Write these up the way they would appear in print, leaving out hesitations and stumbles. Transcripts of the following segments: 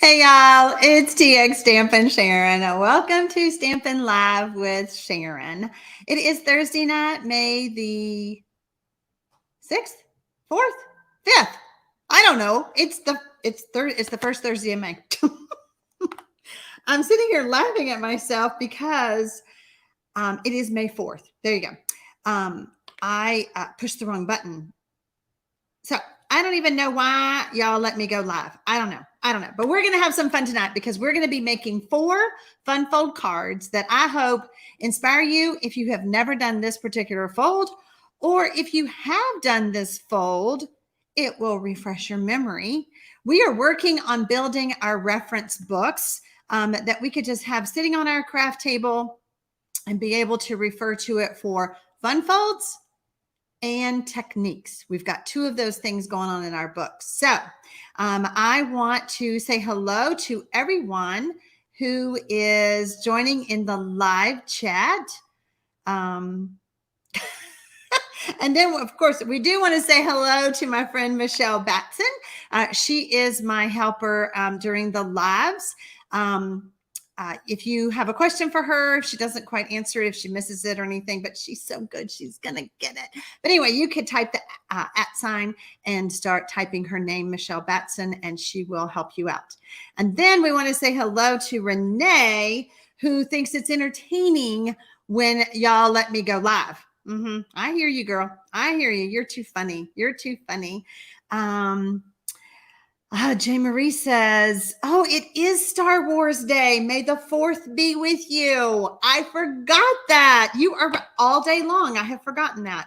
Hey y'all, it's TxStampin Sharon. Welcome to Stampin' Live with Sharon. It is Thursday night, May the 6th, 4th, 5th. I don't know. It's the first Thursday of May. I'm sitting here laughing at myself because it is May 4th. There you go. I pushed the wrong button. So I don't even know why y'all let me go live. I don't know. But we're going to have some fun tonight because we're going to be making 4 fun fold cards that I hope inspire you if you have never done this particular fold, or if you have done this fold, it will refresh your memory. We are working on building our reference books that we could just have sitting on our craft table and be able to refer to it for fun folds and techniques. We've got 2 of those things going on in our books. So I want to say hello to everyone who is joining in the live chat. And then, of course, we do want to say hello to my friend Michelle Batson. She is my helper during the lives. If you have a question for her, if she doesn't quite answer it, if she misses it or anything, but she's so good, she's going to get it. But anyway, you could type the @ sign and start typing her name, Michelle Batson, and she will help you out. And then we want to say hello to Renee, who thinks it's entertaining when y'all let me go live. I hear you, girl. I hear you. You're too funny. You're too funny. J. Marie says, oh, it is Star Wars Day. May the 4th be with you. I forgot that. You are all day long. I have forgotten that.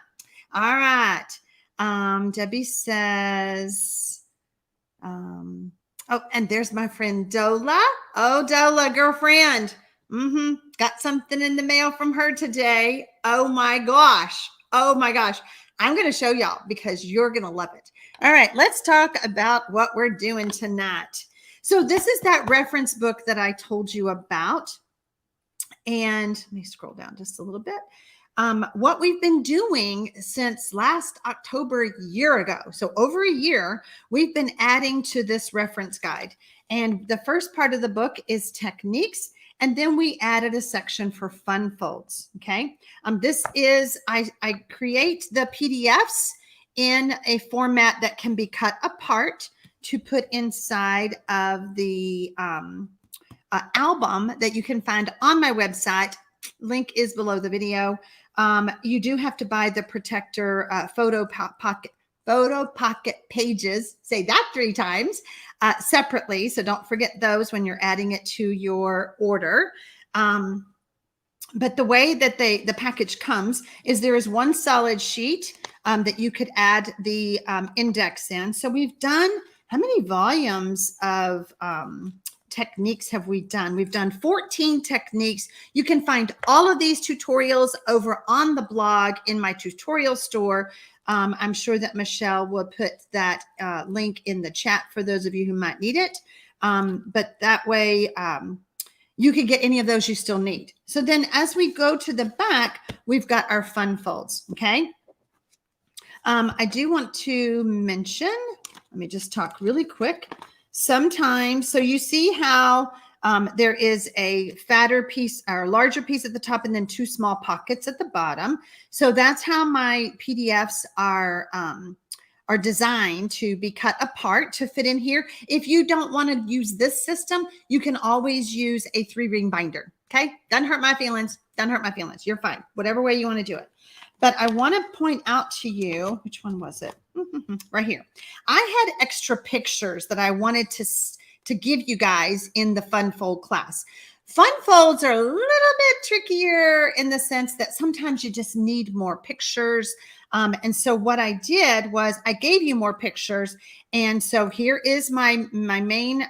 All right. Debbie says, oh, and there's my friend Dola. Oh, Dola, girlfriend. Got something in the mail from her today. Oh my gosh. Oh my gosh. I'm going to show y'all because you're going to love it. All right, let's talk about what we're doing tonight. So this is that reference book that I told you about. And let me scroll down just a little bit. What we've been doing since last October, a year ago, so over a year, we've been adding to this reference guide. And the first part of the book is techniques. And then we added a section for fun folds. Okay. This is, I create the PDFs in a format that can be cut apart to put inside of the album that you can find on my website. Link is below the video. You do have to buy the protector photo pocket pages. Say that 3 times separately. So don't forget those when you're adding it to your order. But the way that the package comes is there is one solid sheet that you could add the index in. So we've done, how many volumes of techniques have we done? We've done 14 techniques. You can find all of these tutorials over on the blog in my tutorial store. I'm sure that Michelle will put that link in the chat for those of you who might need it. But that way, you can get any of those you still need. So then as we go to the back, we've got our fun folds, okay? I do want to mention, let me just talk really quick. Sometimes, so you see how there is a fatter piece or larger piece at the top and then 2 small pockets at the bottom. So that's how my PDFs are designed to be cut apart to fit in here. If you don't want to use this system, you can always use a 3-ring binder. Okay. Doesn't hurt my feelings. Doesn't hurt my feelings. You're fine. Whatever way you want to do it. But I want to point out to you, which one was it? Right here. I had extra pictures that I wanted to give you guys in the fun fold class. Fun folds are a little bit trickier in the sense that sometimes you just need more pictures. And so what I did was I gave you more pictures. And so here is my main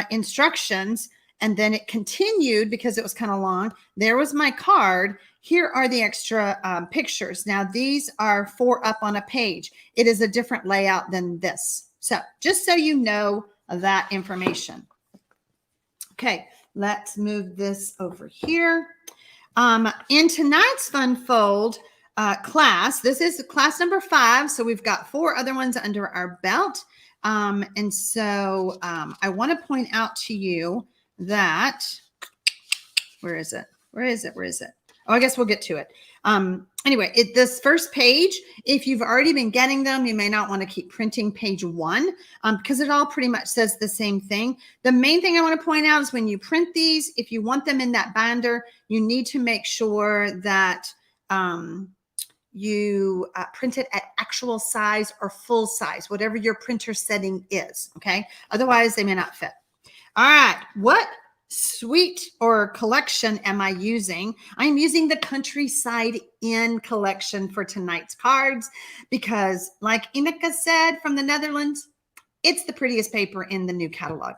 instructions. And then it continued because it was kind of long. There was my card. Here are the extra pictures. Now, these are 4 up on a page. It is a different layout than this. So just so you know that information. Okay, let's move this over here. In tonight's fun fold class, this is class number 5. So we've got 4 other ones under our belt. And so I want to point out to you that, where is it? Where is it? Where is it? Oh, I guess we'll get to it. Anyway, this first page, if you've already been getting them, you may not want to keep printing page 1 because it all pretty much says the same thing. The main thing I want to point out is when you print these, if you want them in that binder, you need to make sure that you print it at actual size or full size, whatever your printer setting is, okay? Otherwise, they may not fit. All right, what suite or collection am I using? I'm using the Countryside Inn collection for tonight's cards because, like Ineke said from the Netherlands, it's the prettiest paper in the new catalog.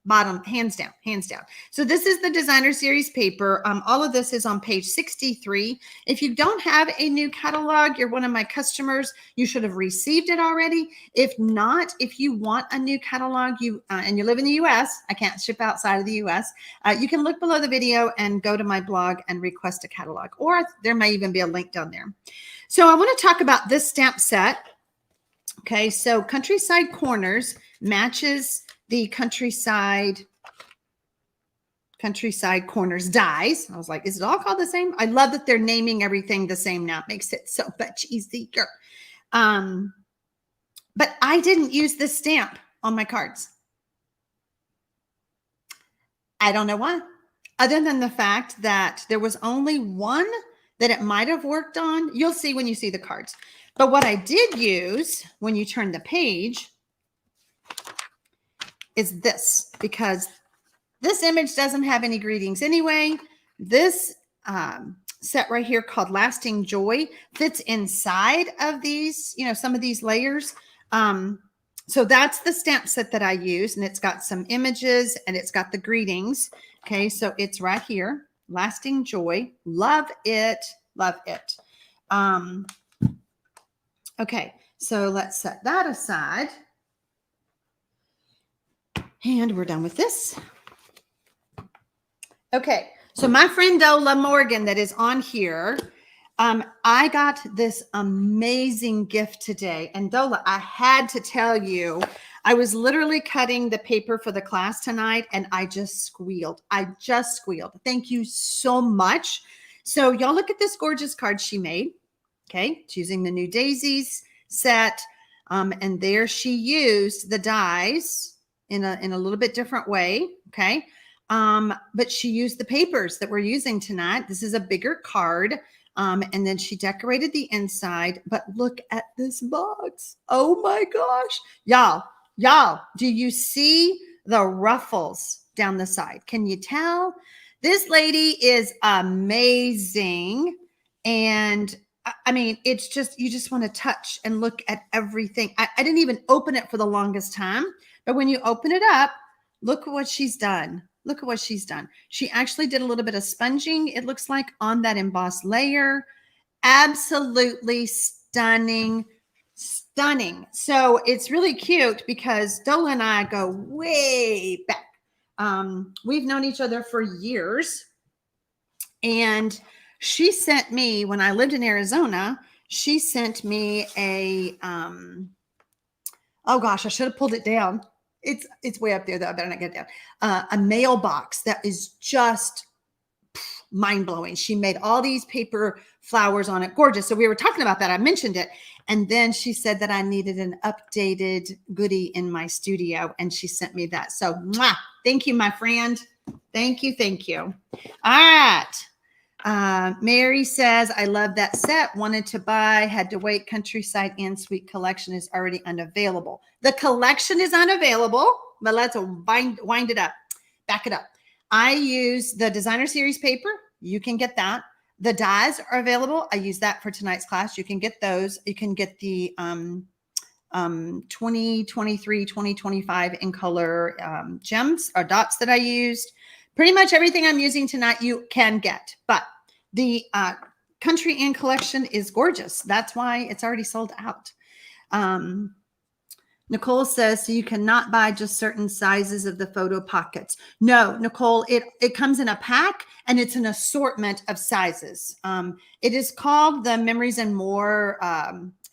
Bottom, hands down, hands down. So this is the designer series paper. All of this is on page 63. If you don't have a new catalog, you're one of my customers, you should have received it already. If not, if you want a new catalog, and you live in the US, I can't ship outside of the US, you can look below the video and go to my blog and request a catalog, or there may even be a link down there. So I want to talk about this stamp set. Okay, so Countryside Corners matches the Countryside Corners dies. I was like, is it all called the same? I love that they're naming everything the same now. It makes it so much easier. But I didn't use this stamp on my cards. I don't know why, other than the fact that there was only one that it might have worked on. You'll see when you see the cards. But what I did use when you turn the page is this, because this image doesn't have any greetings anyway. This set right here called Lasting Joy fits inside of these, some of these layers. So that's the stamp set that I use, and it's got some images and it's got the greetings. Okay, so it's right here, Lasting Joy. Love it, love it. Okay, so let's set that aside. And we're done with this. Okay, so my friend Dola Morgan that is on here, I got this amazing gift today. And Dola, I had to tell you, I was literally cutting the paper for the class tonight and I just squealed. Thank you so much. So y'all look at this gorgeous card she made. Okay, it's using the New Daisies set. And there she used the dies in a little bit different way, okay? But she used the papers that we're using tonight. This is a bigger card, and then she decorated the inside, but look at this box. Oh my gosh. Y'all, do you see the ruffles down the side? Can you tell? This lady is amazing, and I mean, it's just, you just want to touch and look at everything. I didn't even open it for the longest time. But when you open it up, look at what she's done. Look at what she's done. She actually did a little bit of sponging, it looks like, on that embossed layer. Absolutely stunning, stunning. So it's really cute because Dola and I go way back. We've known each other for years. And she sent me, when I lived in Arizona, she sent me a, oh gosh, I should have pulled it down. It's way up there though. I better not get it down. A mailbox that is just mind-blowing. She made all these paper flowers on it. Gorgeous. So we were talking about that. I mentioned it. And then she said that I needed an updated goodie in my studio. And she sent me that. So thank you, my friend. Thank you. Thank you. All right. Mary says, I love that set. Wanted to buy, had to wait. Countryside Inn Suite collection is already unavailable. The collection is unavailable, but let's wind it up. Back it up. I use the designer series paper. You can get that. The dies are available. I use that for tonight's class. You can get those. You can get the 2023, 2025 in color gems or dots that I used. Pretty much everything I'm using tonight you can get, but the Country Inn collection is gorgeous. That's why it's already sold out. Nicole says, so you cannot buy just certain sizes of the photo pockets. No, Nicole, it comes in a pack and it's an assortment of sizes. It is called the Memories and More.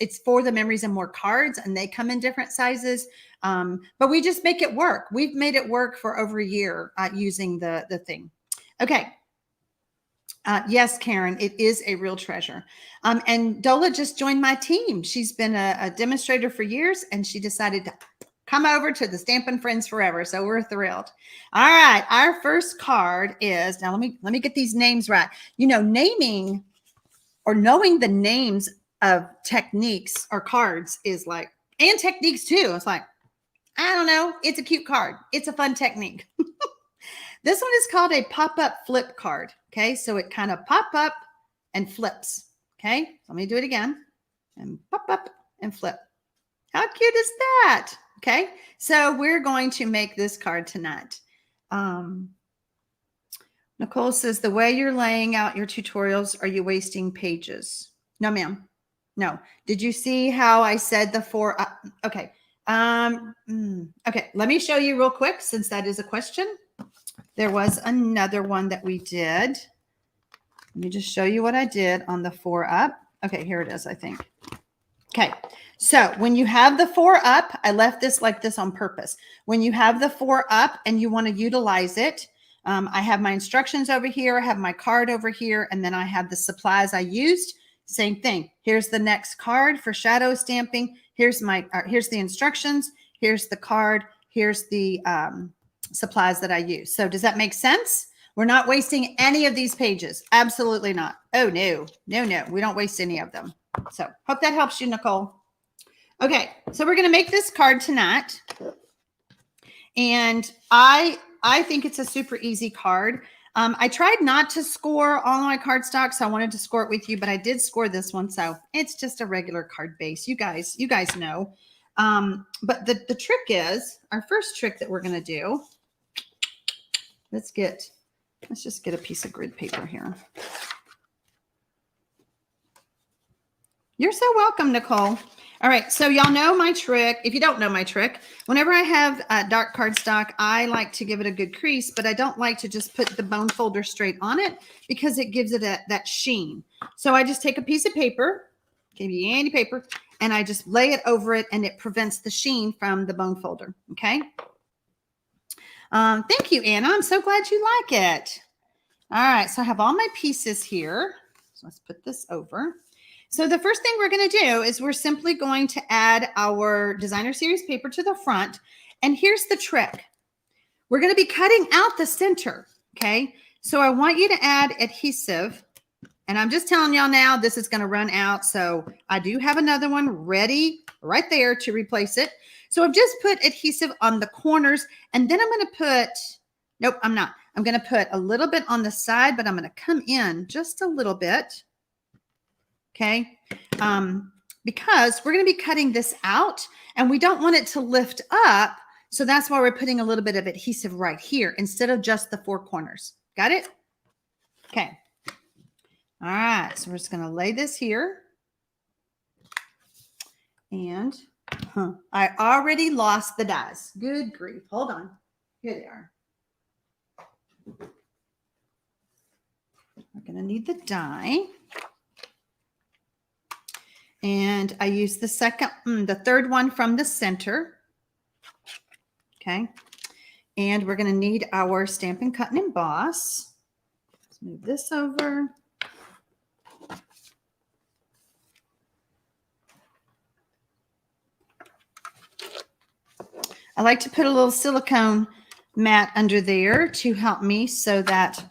It's for the Memories and More cards, and they come in different sizes. But we just make it work. We've made it work for over a year using the thing. Okay. Yes, Karen, it is a real treasure. And Dola just joined my team. She's been a demonstrator for years, and she decided to come over to the Stampin' Friends Forever. So we're thrilled. All right, our first card is, now let me get these names right. You know, naming or knowing the names of techniques or cards is like, and techniques too. It's like, I don't know. It's a cute card. It's a fun technique. This one is called a pop-up flip card. Okay, so it kind of pop up and flips. Okay, let me do it again. And pop up and flip. How cute is that? Okay, so we're going to make this card tonight. Nicole says, the way you're laying out your tutorials, are you wasting pages? No, ma'am. No. Did you see how I said the 4? Okay. Okay, let me show you real quick, since that is a question. There was another one that we did. Let me just show you what I did on the 4 up. Okay, here it is, I think. Okay, so when you have the 4 up, I left this like this on purpose. When you have the 4 up and you want to utilize it, I have my instructions over here, I have my card over here, and then I have the supplies I used. Same thing. Here's the next card for shadow stamping. Here's the instructions. Here's the card. Here's the supplies that I use. So does that make sense? We're not wasting any of these pages. Absolutely not. Oh, no. We don't waste any of them. So hope that helps you, Nicole. Okay, so we're going to make this card tonight. And I think it's a super easy card. I tried not to score all my cardstock, so I wanted to score it with you, but I did score this one. So it's just a regular card base. You guys know. But the trick is, our first trick that we're going to do, let's just get a piece of grid paper here. You're so welcome, Nicole. All right, so y'all know my trick. If you don't know my trick, whenever I have dark cardstock, I like to give it a good crease, but I don't like to just put the bone folder straight on it because it gives it that sheen. So I just take a piece of paper, can be any paper, and I just lay it over it, and it prevents the sheen from the bone folder, okay? Thank you, Anna. I'm so glad you like it. All right, so I have all my pieces here. So let's put this over. So the first thing we're going to do is we're simply going to add our designer series paper to the front. And here's the trick. We're going to be cutting out the center, okay? So I want you to add adhesive. And I'm just telling y'all now, this is going to run out. So I do have another one ready right there to replace it. So I've just put adhesive on the corners. And then I'm going to put, nope, I'm not. I'm going to put a little bit on the side, but I'm going to come in just a little bit. Okay, because we're going to be cutting this out and we don't want it to lift up. So that's why we're putting a little bit of adhesive right here instead of just the 4 corners. Got it? Okay. All right. So we're just going to lay this here. And I already lost the dies. Good grief. Hold on. Here they are. We're going to need the die. And I use the third one from the center. Okay. And we're going to need our Stampin' Cut and Emboss. Let's move this over. I like to put a little silicone mat under there to help me so that,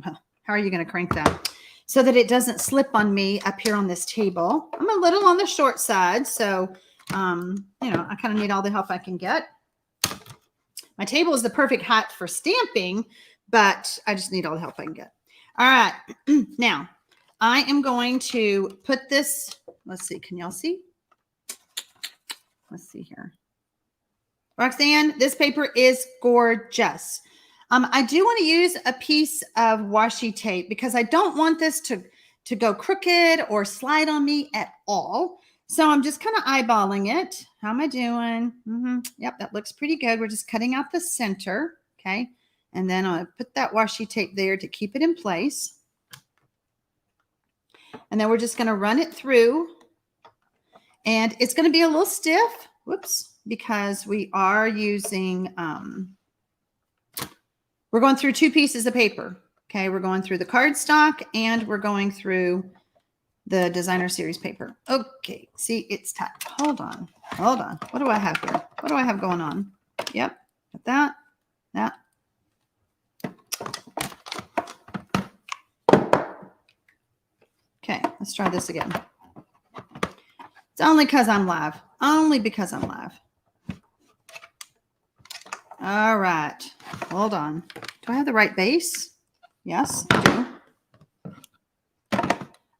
well, how are you going to crank that? So that it doesn't slip on me up here on this table. I'm a little on the short side, so, you know, I kind of need all the help I can get. My table is the perfect height for stamping, but I just need all the help I can get. All right. Now, I am going to put this, let's see, can y'all see? Let's see here. Roxanne, this paper is gorgeous. I do want to use a piece of washi tape because I don't want this to go crooked or slide on me at all. So I'm just kind of eyeballing it. How am I doing? Yep, that looks pretty good. We're just cutting out the center. Okay. And then I'll put that washi tape there to keep it in place. And then we're just going to run it through. And it's going to be a little stiff. Whoops. Because we are using, we're going through 2 pieces of paper. Okay. We're going through the cardstock and we're going through the designer series paper. Okay. See, it's tight. Hold on. Hold on. What do I have here? What do I have going on? Yep. Got that. Okay. Let's try this again. It's only because I'm live. Only because I'm live. All right. Hold on. Do I have the right base? Yes, I do.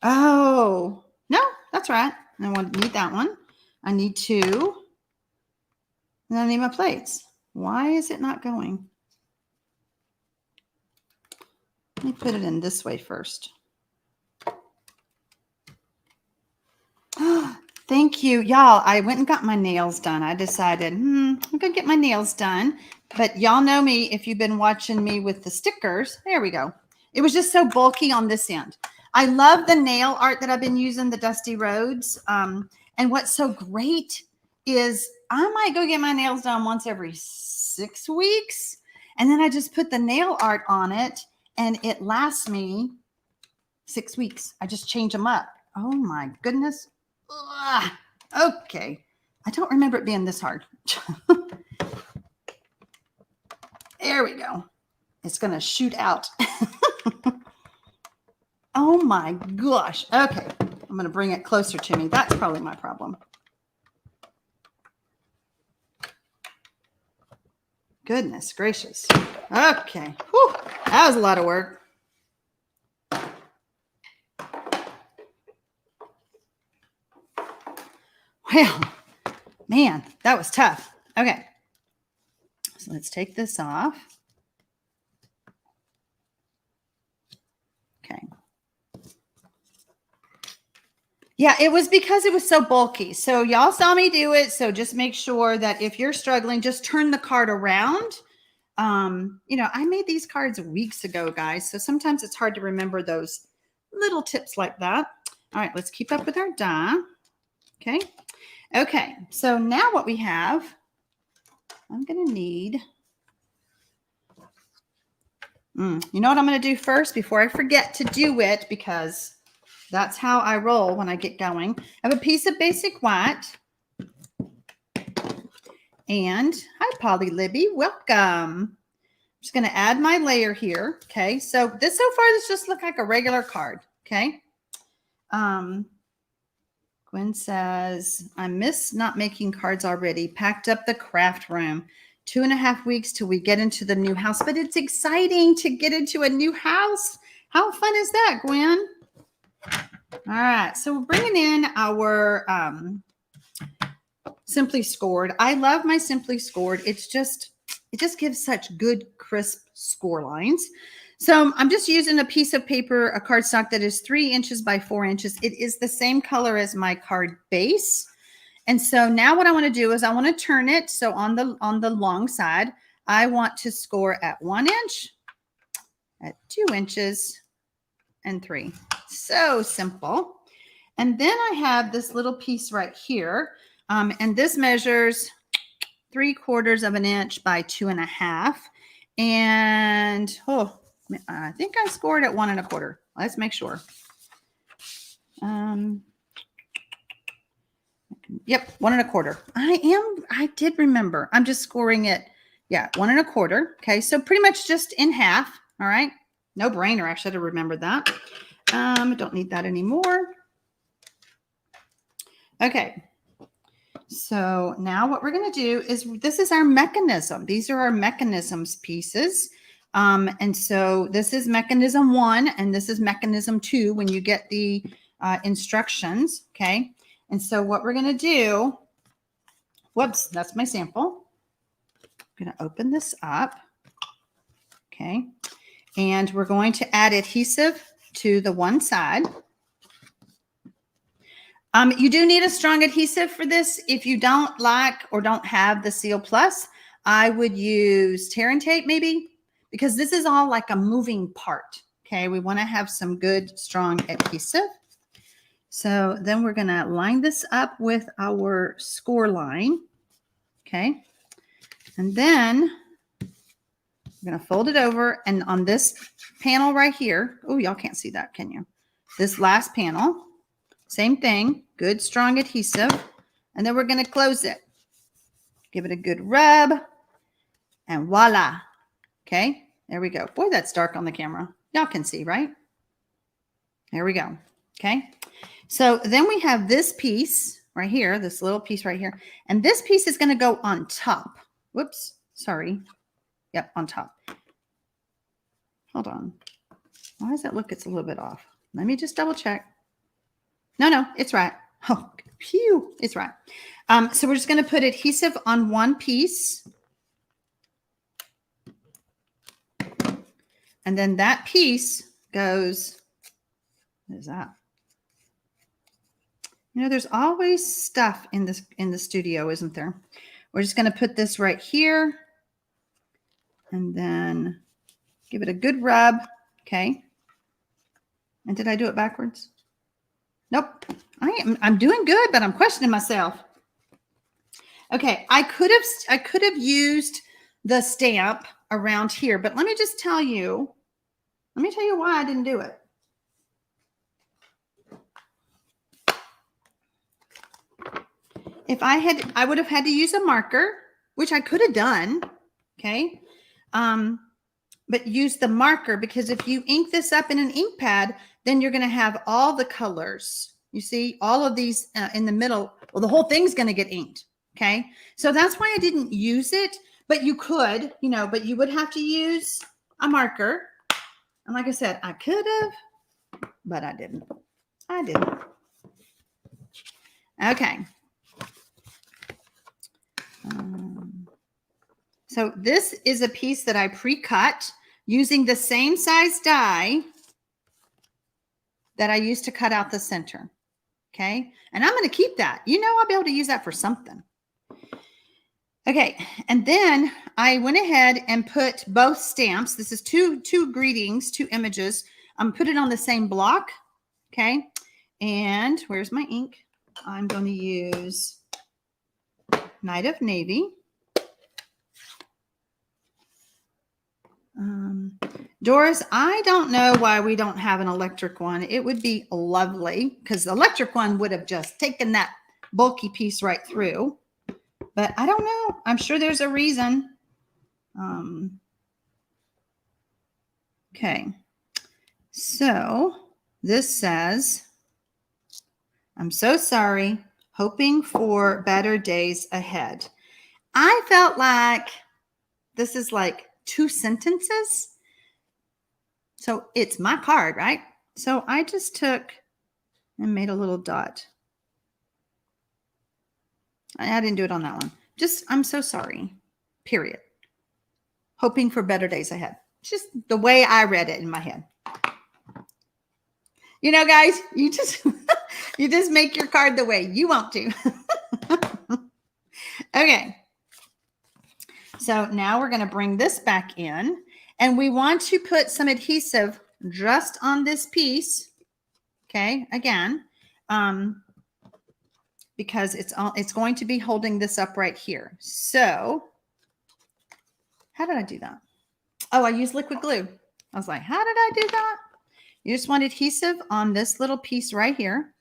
Oh, no, that's right. I need that one. I need 2. And I need my plates. Why is it not going? Let me put it in this way first. Thank you. Y'all, I went and got my nails done. I decided, I'm going to get my nails done. But y'all know me if you've been watching me with the stickers. There we go. It was just so bulky on this end. I love the nail art that I've been using, the Dusty Roads. And what's so great is I might go get my nails done once every 6 weeks. And then I just put the nail art on it and it lasts me 6 weeks. I just change them up. Oh my goodness. Ugh. Okay. I don't remember it being this hard. There we go. It's going to shoot out. Oh my gosh. Okay. I'm going to bring it closer to me. That's probably my problem. Goodness gracious. Okay. Whew. That was a lot of work. Well, man, that was tough. Okay. So let's take this off. Okay. Yeah, it was because it was so bulky. So y'all saw me do it. So just make sure that if you're struggling, just turn the card around. You know, I made these cards weeks ago, guys. So sometimes it's hard to remember those little tips like that. All right, let's keep up with our die. Okay. Okay. So now what we have, I'm going to need, you know what I'm going to do first before I forget to do it, because that's how I roll when I get going. I have a piece of basic white. And hi, Polly Libby. Welcome. I'm just going to add my layer here. Okay. So this so far, this just look like a regular card. Okay. Gwen says, I miss not making cards already. Packed up the craft room. 2.5 weeks till we get into the new house. But it's exciting to get into a new house. How fun is that, Gwen? All right, so we're bringing in our Simply Scored. I love my Simply Scored. It just gives such good, crisp score lines. So I'm just using a piece of paper, a cardstock that is 3 inches by 4 inches. It is the same color as my card base. And so now what I want to do is I want to turn it. So on the long side, I want to score at 1 inch, at 2 inches, and 3. So simple. And then I have this little piece right here. And this measures 3/4 of an inch by 2.5. And I think I scored at 1 1/4. Let's make sure. Yep, 1 1/4. I did remember. I'm just scoring it. Yeah, 1 1/4. Okay, so pretty much just in half. All right. No brainer. I should have remembered that. Don't need that anymore. Okay. So now what we're going to do is, this is our mechanism. These are our mechanisms pieces. And so this is mechanism 1 and this is mechanism 2 when you get the instructions. Okay. And so what we're going to do, whoops, that's my sample. I'm going to open this up. Okay. And we're going to add adhesive to the one side. You do need a strong adhesive for this. If you don't like or don't have the Seal Plus, I would use tear and tape maybe, because this is all like a moving part. Okay, we want to have some good strong adhesive. So then we're going to line this up with our score line. Okay, and then we're going to fold it over, and on this panel right here, oh, y'all can't see that, can you? This last panel, same thing, good strong adhesive, and then we're going to close it. Give it a good rub, and voila. Okay, there we go. Boy, that's dark on the camera. Y'all can see, right? There we go. Okay, so then we have this piece right here, this little piece right here, and this piece is going to go on top. Whoops, sorry. Yep, on top. Hold on. Why does that look? It's a little bit off. Let me just double check. No, it's right. Oh, phew, it's right. So we're just going to put adhesive on one piece. And then that piece goes, what is that? You know, there's always stuff in the studio, isn't there? We're just going to put this right here and then give it a good rub. Okay. And did I do it backwards? Nope. I'm doing good, but I'm questioning myself. Okay. I could have used the stamp around here, but let me tell you why I didn't do it. If I would have had to use a marker, which I could have done. Okay. But use the marker, because if you ink this up in an ink pad, then you're going to have all the colors. You see all of these in the middle. Well, the whole thing's going to get inked. Okay. So that's why I didn't use it, but you could, but you would have to use a marker. And like I said, I could have, but I didn't. Okay. So this is a piece that I pre-cut using the same size die that I used to cut out the center. Okay. And I'm going to keep that. I'll be able to use that for something. Okay. And then I went ahead and put both stamps. This is two greetings, two images. Put it on the same block. Okay. And where's my ink? I'm going to use Night of Navy. Doris, I don't know why we don't have an electric one. It would be lovely, because the electric one would have just taken that bulky piece right through. But I don't know. I'm sure there's a reason. Okay. So this says, I'm so sorry, hoping for better days ahead. I felt like this is like 2 sentences. So it's my card, right? So I just took and made a little dot. I didn't do it on that one. Just, I'm so sorry, period. Hoping for better days ahead. It's just the way I read it in my head. Guys, you just make your card the way you want to. Okay. So now we're going to bring this back in, and we want to put some adhesive just on this piece. Okay. Again, because it's going to be holding this up right here. So how did I do that? Oh, I used liquid glue. I was like, how did I do that? You just want adhesive on this little piece right here.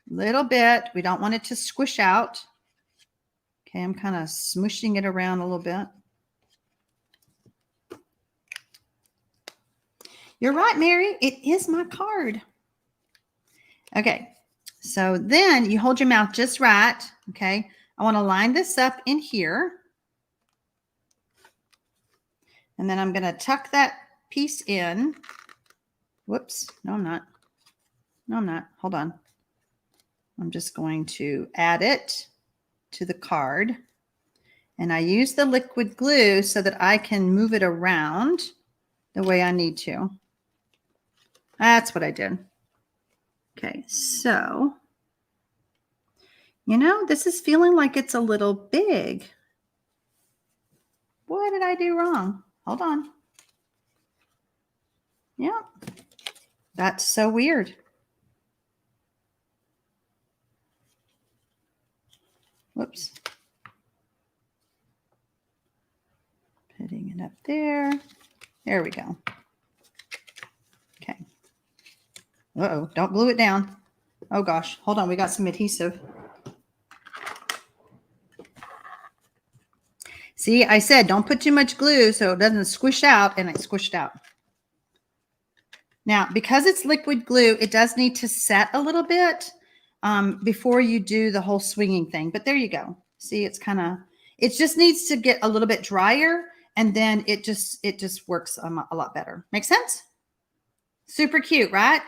Little bit. We don't want it to squish out. Okay, I'm kind of smooshing it around a little bit. You're right, Mary. It is my card. Okay, so then you hold your mouth just right. Okay, I want to line this up in here. And then I'm going to tuck that piece in. Whoops. No, I'm not. No, I'm not. Hold on. I'm just going to add it to the card. And I use the liquid glue so that I can move it around the way I need to. That's what I did. Okay, so You know, this is feeling like it's a little big. What did I do wrong? Hold on. Yeah, that's so weird. Whoops. Putting it up there. There we go. Okay. Uh-oh, don't glue it down. Oh gosh, hold on, we got some adhesive. See, I said don't put too much glue so it doesn't squish out, and it squished out. Now, because it's liquid glue, it does need to set a little bit before you do the whole swinging thing. But there you go. See, it's kind of, it just needs to get a little bit drier, and then it just works a lot better. Make sense? Super cute, right?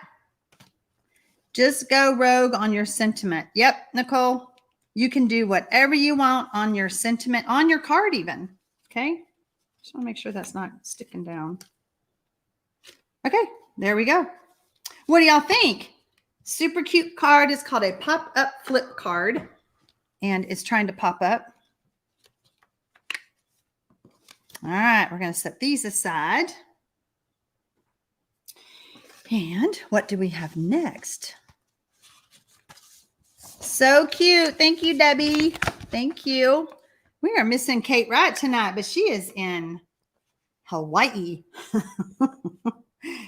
Just go rogue on your sentiment. Yep, Nicole, you can do whatever you want on your sentiment, on your card even. Okay, just want to make sure that's not sticking down. Okay, there we go. What do y'all think? Super cute card. It's called a pop-up flip card, and it's trying to pop up. All right, we're going to set these aside. And what do we have next? So cute. Thank you, Debbie. Thank you. We are missing Kate Wright tonight, but she is in Hawaii.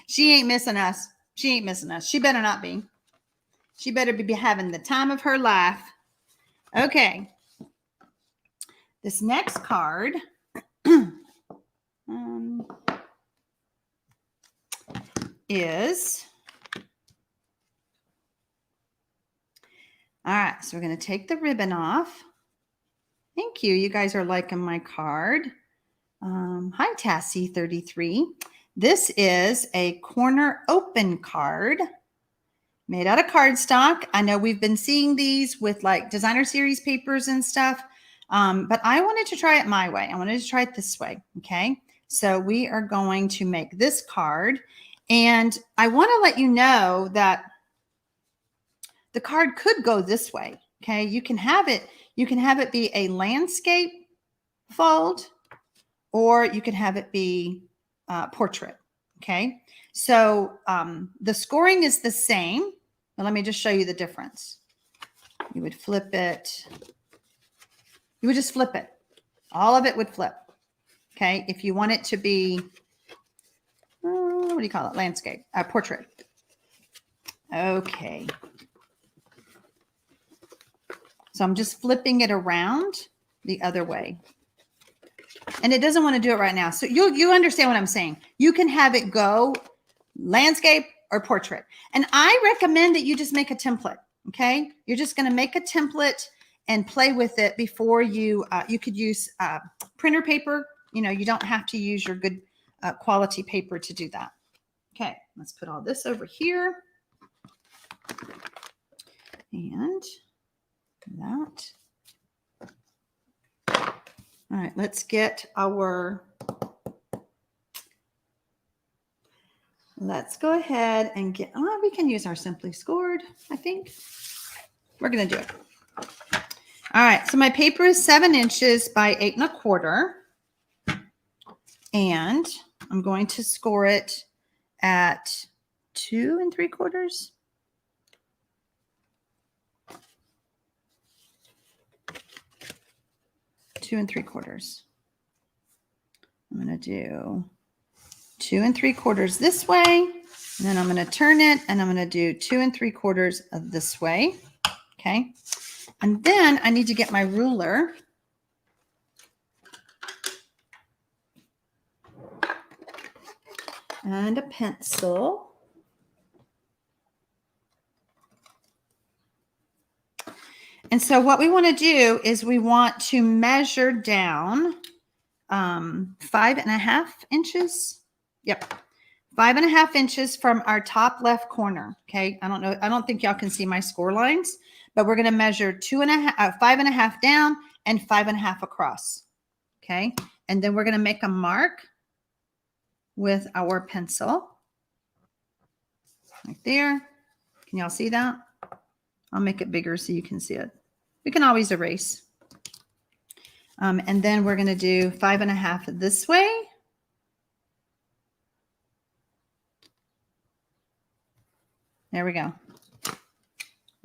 She ain't missing us. She ain't missing us. She better not be. She better be having the time of her life. Okay. This next card is, all right, so we're going to take the ribbon off. Thank you. You guys are liking my card. Hi, Tassie33. This is a corner open card made out of cardstock. I know we've been seeing these with like designer series papers and stuff, but I wanted to try it my way. I wanted to try it this way. Okay, so we are going to make this card, and I want to let you know that the card could go this way. Okay, you can have it be a landscape fold, or you can have it be portrait. Okay, so the scoring is the same, but let me just show you the difference. You would flip it. You would just flip it. All of it would flip. Okay, if you want it to be, what do you call it? Landscape, portrait. Okay. So I'm just flipping it around the other way. And it doesn't want to do it right now. So you understand what I'm saying. You can have it go landscape or portrait. And I recommend that you just make a template. Okay. You're just going to make a template and play with it before you could use printer paper. You know, you don't have to use your good quality paper to do that. Okay. Let's put all this over here. And that. All right, let's get our, let's go ahead and get, oh, we can use our Simply Scored, I think. We're going to do it. All right, so my paper is 7 inches by 8 1/4. And I'm going to score it at 2 3/4. Two and 3/4. I'm going to do 2 3/4 this way, and then I'm going to turn it, and I'm going to do 2 3/4 of this way. Okay. And then I need to get my ruler. And a pencil. And so what we want to do is we want to measure down 5.5 inches. Yep. 5.5 inches from our top left corner. Okay. I don't know. I don't think y'all can see my score lines, but we're going to measure 5.5 down and 5.5 across. Okay. And then we're going to make a mark with our pencil right there. Can y'all see that? I'll make it bigger so you can see it. We can always erase. And then we're going to do 5.5 this way. There we go.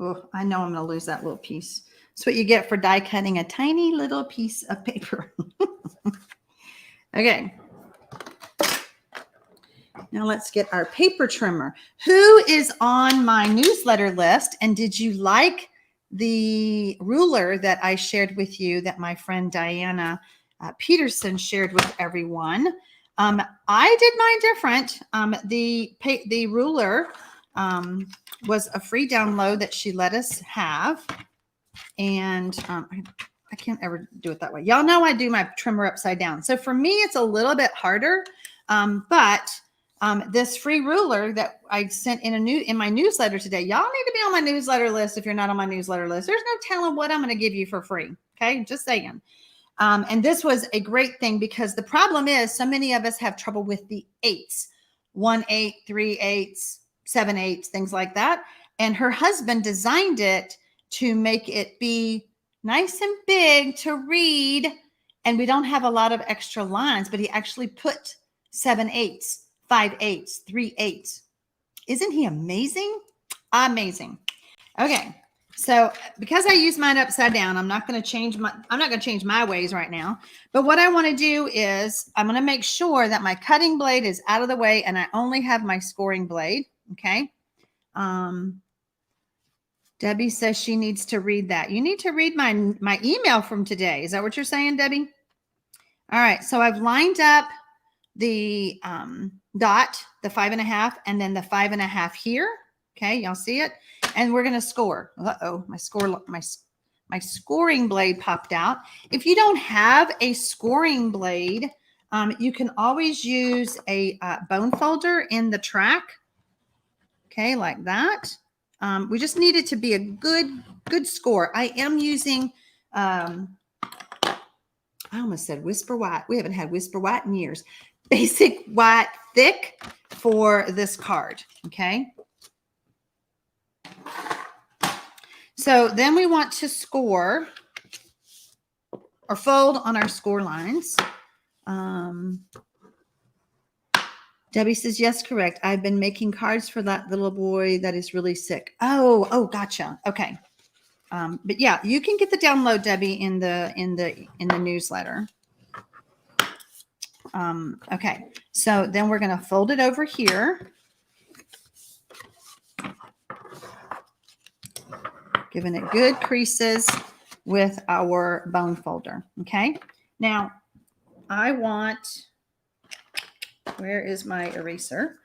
Oh, I know I'm going to lose that little piece. That's what you get for die cutting a tiny little piece of paper. Okay. Now let's get our paper trimmer. Who is on my newsletter list? And did you like the ruler that I shared with you that my friend Diana Peterson shared with everyone? I did mine different. The ruler was a free download that she let us have. And I can't ever do it that way. Y'all know I do my trimmer upside down. So for me, it's a little bit harder. But this free ruler that I sent in my newsletter today, y'all need to be on my newsletter list. If you're not on my newsletter list, there's no telling what I'm going to give you for free. Okay. Just saying. And this was a great thing because the problem is so many of us have trouble with the 8s, 1 8, 3 8s, 7 8s, things like that. And her husband designed it to make it be nice and big to read. And we don't have a lot of extra lines, but he actually put 7 8s, 5 8s, 3 8s. Isn't he amazing? Amazing. Okay. So because I use mine upside down, I'm not going to change my ways right now. But what I want to do is I'm going to make sure that my cutting blade is out of the way and I only have my scoring blade. Okay. Debbie says she needs to read that. You need to read my email from today. Is that what you're saying, Debbie? All right. So I've lined up the dot, the 5.5, and then the 5.5 here. Okay. Y'all see it? And we're going to score. Uh-oh, my scoring blade popped out. If you don't have a scoring blade, you can always use a bone folder in the track. Okay, like that. We just need it to be a good score. I am using, I almost said Whisper White. We haven't had Whisper White in years. Basic white thick for this card. Okay. So then we want to score or fold on our score lines. Debbie says, yes, correct. I've been making cards for that little boy that is really sick. Oh, gotcha. Okay. But yeah, you can get the download, Debbie, in the newsletter. Okay. So then we're going to fold it over here. Giving it good creases with our bone folder. Okay. Now I want, where is my eraser?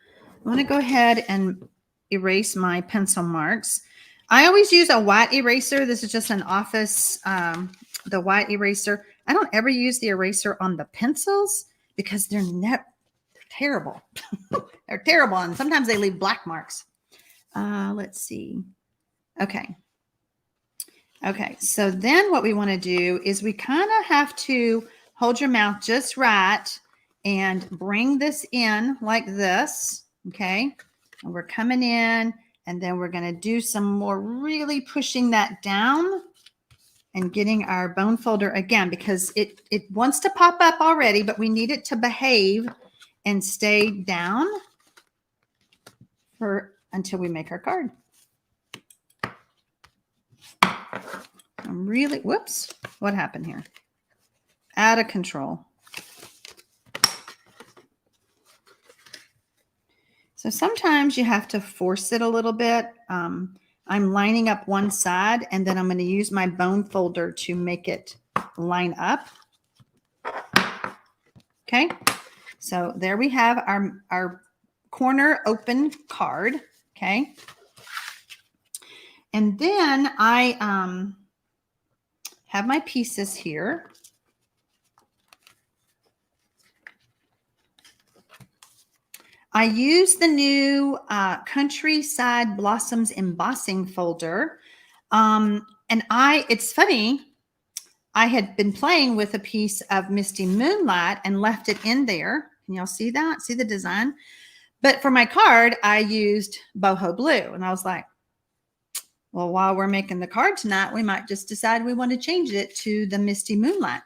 I want to go ahead and erase my pencil marks. I always use a white eraser. This is just an office, the white eraser. I don't ever use the eraser on the pencils because they're terrible. They're terrible. And sometimes they leave black marks. Let's see. Okay. Okay. So then what we want to do is we kind of have to hold your mouth just right and bring this in like this. Okay. And we're coming in and then we're going to do some more really pushing that down and getting our bone folder again, because it wants to pop up already, but we need it to behave and stay down until we make our card. I'm really, whoops, what happened here? Out of control. So sometimes you have to force it a little bit. I'm lining up one side and then I'm going to use my bone folder to make it line up. Okay. So there we have our corner open card. Okay. And then I have my pieces here. I use the new Countryside Blossoms embossing folder. And it's funny, I had been playing with a piece of Misty Moonlight and left it in there. Can y'all see that? See the design? But for my card, I used boho blue. And I was like, Well, while we're making the card tonight, we might just decide we want to change it to the Misty Moonlight.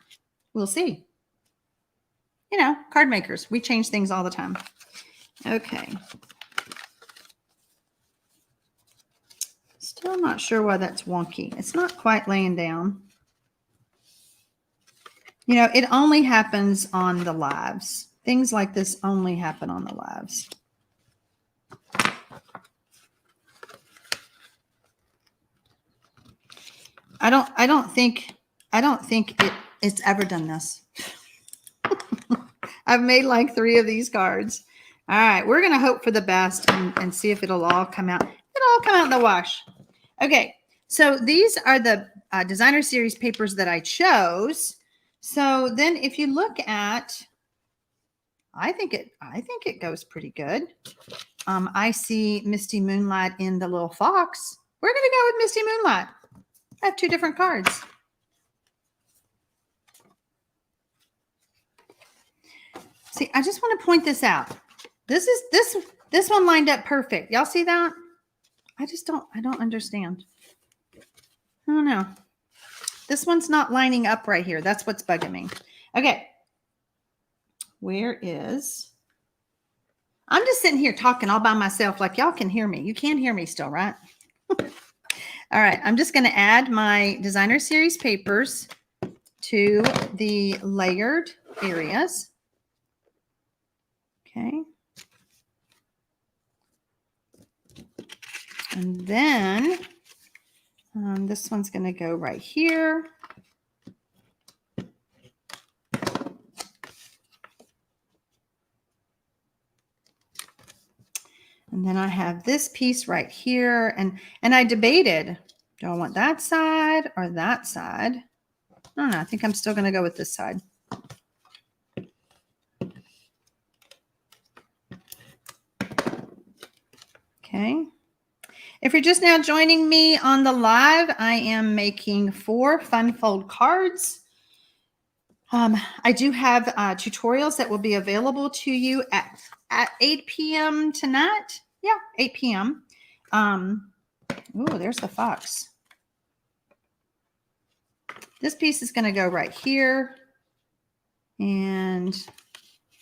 We'll see. You know, card makers, we change things all the time. Okay. Still not sure why that's wonky. It's not quite laying down. You know, it only happens on the lives. Things like this only happen on the lives. I don't think it's ever done this. I've made like 3 of these cards. All right, we're going to hope for the best and see if it'll all come out. It'll all come out in the wash. Okay, so these are the designer series papers that I chose. So then if you look at, I think it goes pretty good. I see Misty Moonlight in the little fox. We're going to go with Misty Moonlight. I have 2 different cards. See, I just want to point this out. This one lined up perfect. Y'all see that? I don't understand. I don't know. This one's not lining up right here. That's what's bugging me. Okay. Where is... I'm just sitting here talking all by myself like y'all can hear me. You can hear me still, right? All right. I'm just going to add my designer series papers to the layered areas. Okay. And then this one's going to go right here. And then I have this piece right here. And I debated, do I want that side or that side? I don't know. I think I'm still going to go with this side. Okay. If you're just now joining me on the live, I am making 4 fun fold cards. I do have tutorials that will be available to you at 8 p.m. tonight. Yeah, 8 p.m. Oh, there's the fox. This piece is going to go right here. And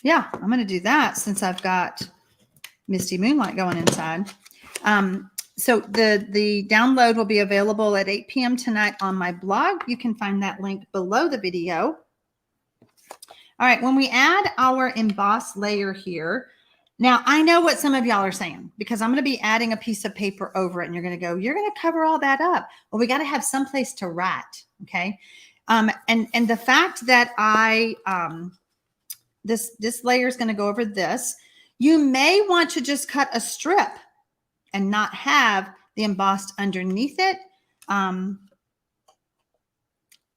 yeah, I'm going to do that since I've got Misty Moonlight going inside. So the download will be available at 8 p.m. tonight on my blog. You can find that link below the video. All right, when we add our embossed layer here, now I know what some of y'all are saying because I'm going to be adding a piece of paper over it and you're going to go, you're going to cover all that up. Well, we got to have some place to write, okay? And the fact that this layer is going to go over this, you may want to just cut a strip and not have the embossed underneath it.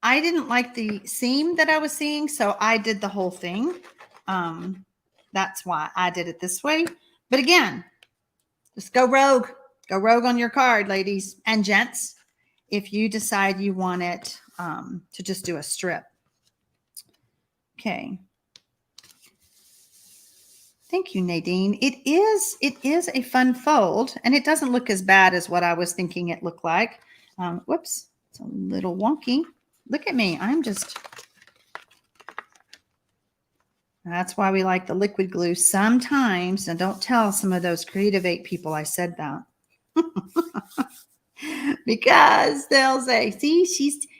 I didn't like the seam that I was seeing, so I did the whole thing. That's why I did it this way. But again, just go rogue. Go rogue on your card, ladies and gents, if you decide you want it to just do a strip. Okay. Thank you, Nadine. It is a fun fold, and it doesn't look as bad as what I was thinking it looked like. Whoops, it's a little wonky. Look at me. That's why we like the liquid glue sometimes. And don't tell some of those Creative 8 people I said that. Because they'll say, see,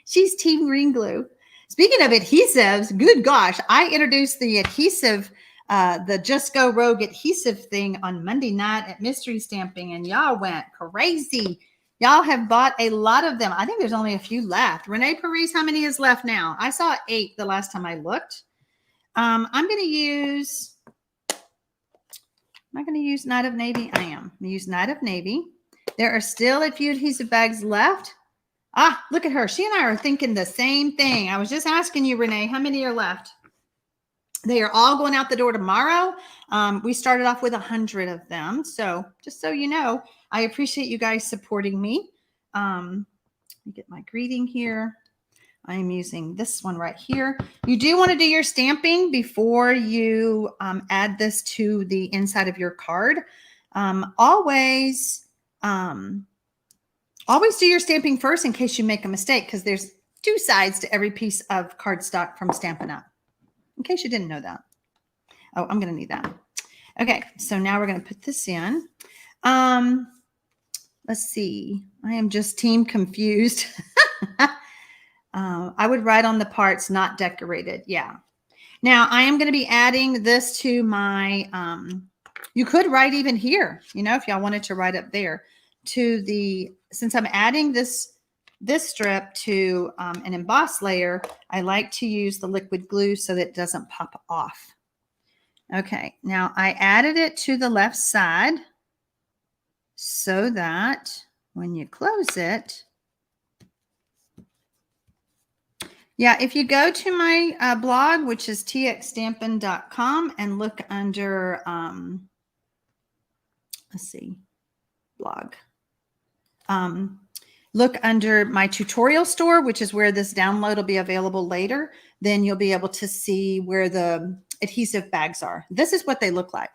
she's team green glue. Speaking of adhesives, good gosh, I introduced the adhesive, the Just Go Rogue adhesive thing on Monday night at Mystery Stamping, and y'all went crazy. Y'all have bought a lot of them. I think there's only a few left. Renee Paris, how many is left now? I saw 8 the last time I looked. I'm going to use, am I going to use Night of Navy? I am. I'm going to use Night of Navy. There are still a few adhesive bags left. Ah, look at her. She and I are thinking the same thing. I was just asking you, Renee, how many are left? They are all going out the door tomorrow. We started off with 100 of them. So just so you know, I appreciate you guys supporting me. Let me get my greeting here. I'm using this one right here. You do want to do your stamping before you add this to the inside of your card. Always Always do your stamping first in case you make a mistake, because there's 2 sides to every piece of cardstock from Stampin' Up, in case you didn't know that. Oh, I'm going to need that. Okay, so now we're going to put this in. Let's see. I am just team confused. I would write on the parts not decorated. Yeah. Now I am going to be adding this to my, you could write even here, you know, if y'all wanted to write up there to the, since I'm adding this strip to an emboss layer, I like to use the liquid glue so that it doesn't pop off. Okay. Now I added it to the left side so that when you close it, yeah, if you go to my blog, which is TxStampin.com, and look under, let's see, blog. Look under my tutorial store, which is where this download will be available later. Then you'll be able to see where the adhesive bags are. This is what they look like.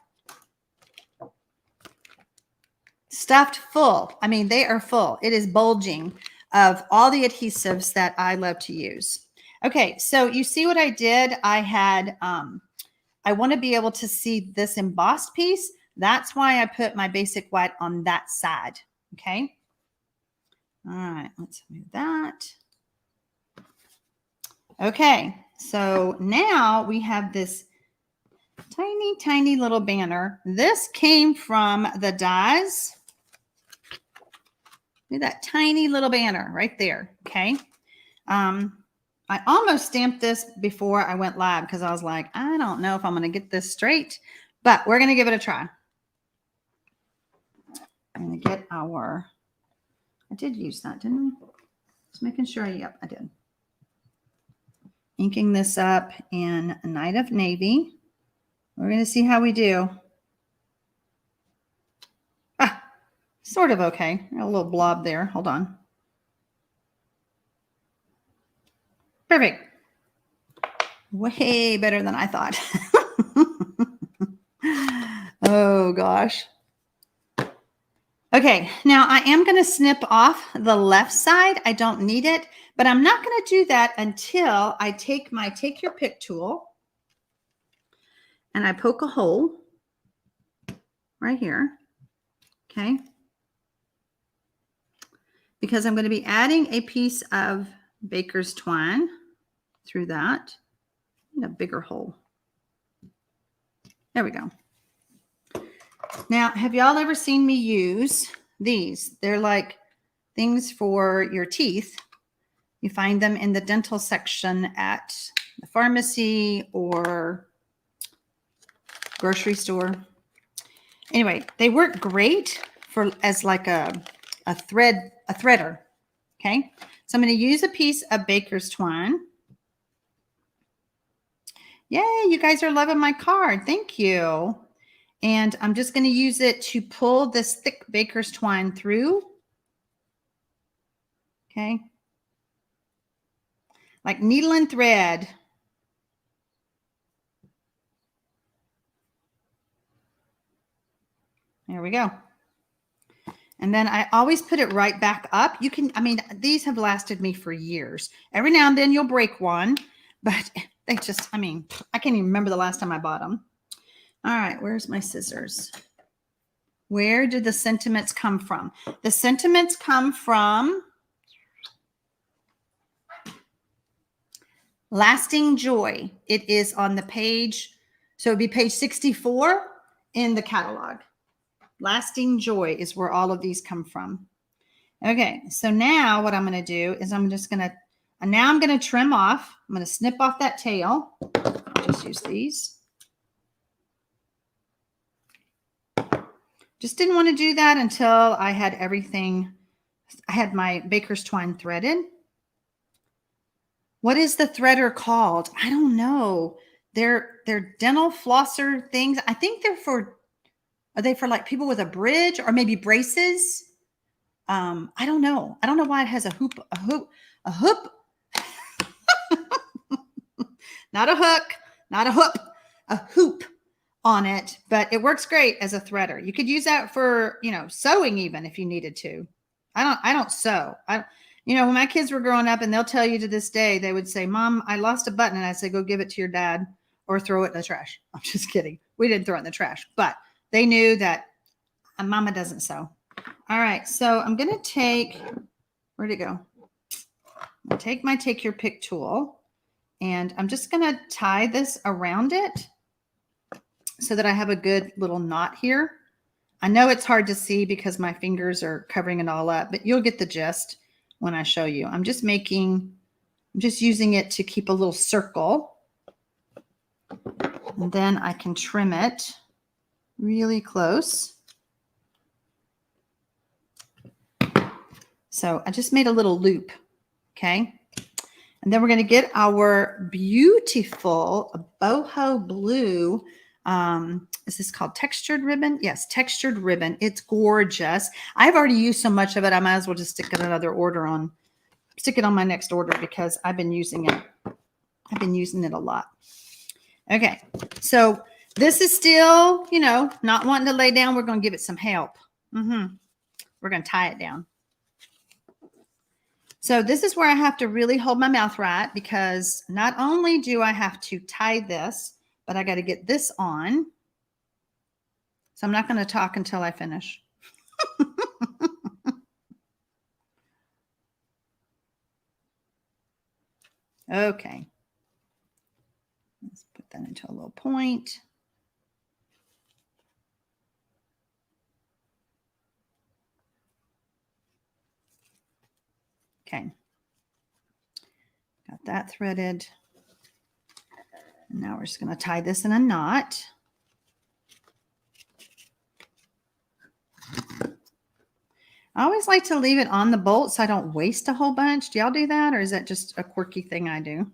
Stuffed full. I mean, they are full. It is bulging of all the adhesives that I love to use. Okay, so you see what I did? I had, I want to be able to see this embossed piece. That's why I put my basic white on that side. Okay. All right, let's move that. Okay, so now we have this tiny, tiny little banner. This came from the dies. Look at that tiny little banner right there. Okay. I almost stamped this before I went live because I was like, I don't know if I'm going to get this straight, but we're going to give it a try. I'm going to get our, I did use that, didn't I? Just making sure. Yep, I did. Inking this up in a Night of Navy. We're going to see how we do. Ah, sort of okay. A little blob there. Hold on. Perfect. Way better than I thought. Oh, gosh. Okay, now I am going to snip off the left side. I don't need it, but I'm not going to do that until I take my Take Your Pick tool and I poke a hole right here. Okay. Because I'm going to be adding a piece of baker's twine through that in a bigger hole. There we go. Now, have y'all ever seen me use these? They're like things for your teeth. You find them in the dental section at the pharmacy or grocery store. Anyway, they work great for as like a threader. Okay, so I'm going to use a piece of baker's twine. Yay, you guys are loving my card. Thank you. And I'm just going to use it to pull this thick baker's twine through. Okay. Like needle and thread. There we go. And then I always put it right back up. You can, I mean, these have lasted me for years. Every now and then you'll break one, but they just, I mean, I can't even remember the last time I bought them. All right, where's my scissors? Where did the sentiments come from? The sentiments come from Lasting Joy. It is on the page, so it'd be page 64 in the catalog. Lasting Joy is where all of these come from. Okay, so now what I'm going to do is I'm just going to, now I'm going to trim off. I'm going to snip off that tail. I'll just use these. Just didn't want to do that until I had everything. I had my baker's twine threaded. What is the threader called? I don't know. They're dental flosser things. I think they're for, are they for like people with a bridge or maybe braces? I don't know. I don't know why it has a hoop. Not a hook, not a hoop, a hoop on it, but it works great as a threader. You could use that for, you know, sewing even if you needed to. I don't sew. You know, when my kids were growing up, and they'll tell you to this day, they would say, Mom, I lost a button. And I say, go give it to your dad or throw it in the trash. I'm just kidding. We didn't throw it in the trash, but they knew that Mama doesn't sew. All right. So I'm going to take, where'd it go? I'll take my Take Your Pick tool, and I'm just going to tie this around it so that I have a good little knot here. I know it's hard to see because my fingers are covering it all up, but you'll get the gist when I show you. I'm just using it to keep a little circle, and then I can trim it really close. So I just made a little loop, okay? And then we're going to get our beautiful boho blue. Is this called textured ribbon? Yes, textured ribbon. It's gorgeous. I've already used so much of it, I might as well just stick it on my next order because I've been using it. I've been using it a lot. Okay, so this is still, you know, not wanting to lay down. We're going to give it some help. We're going to tie it down. So this is where I have to really hold my mouth right, because not only do I have to tie this, but I got to get this on. So I'm not going to talk until I finish. Okay. Let's put that into a little point. Okay. Got that threaded. And now we're just going to tie this in a knot. I always like to leave it on the bolt so I don't waste a whole bunch. Do y'all do that, or is that just a quirky thing I do?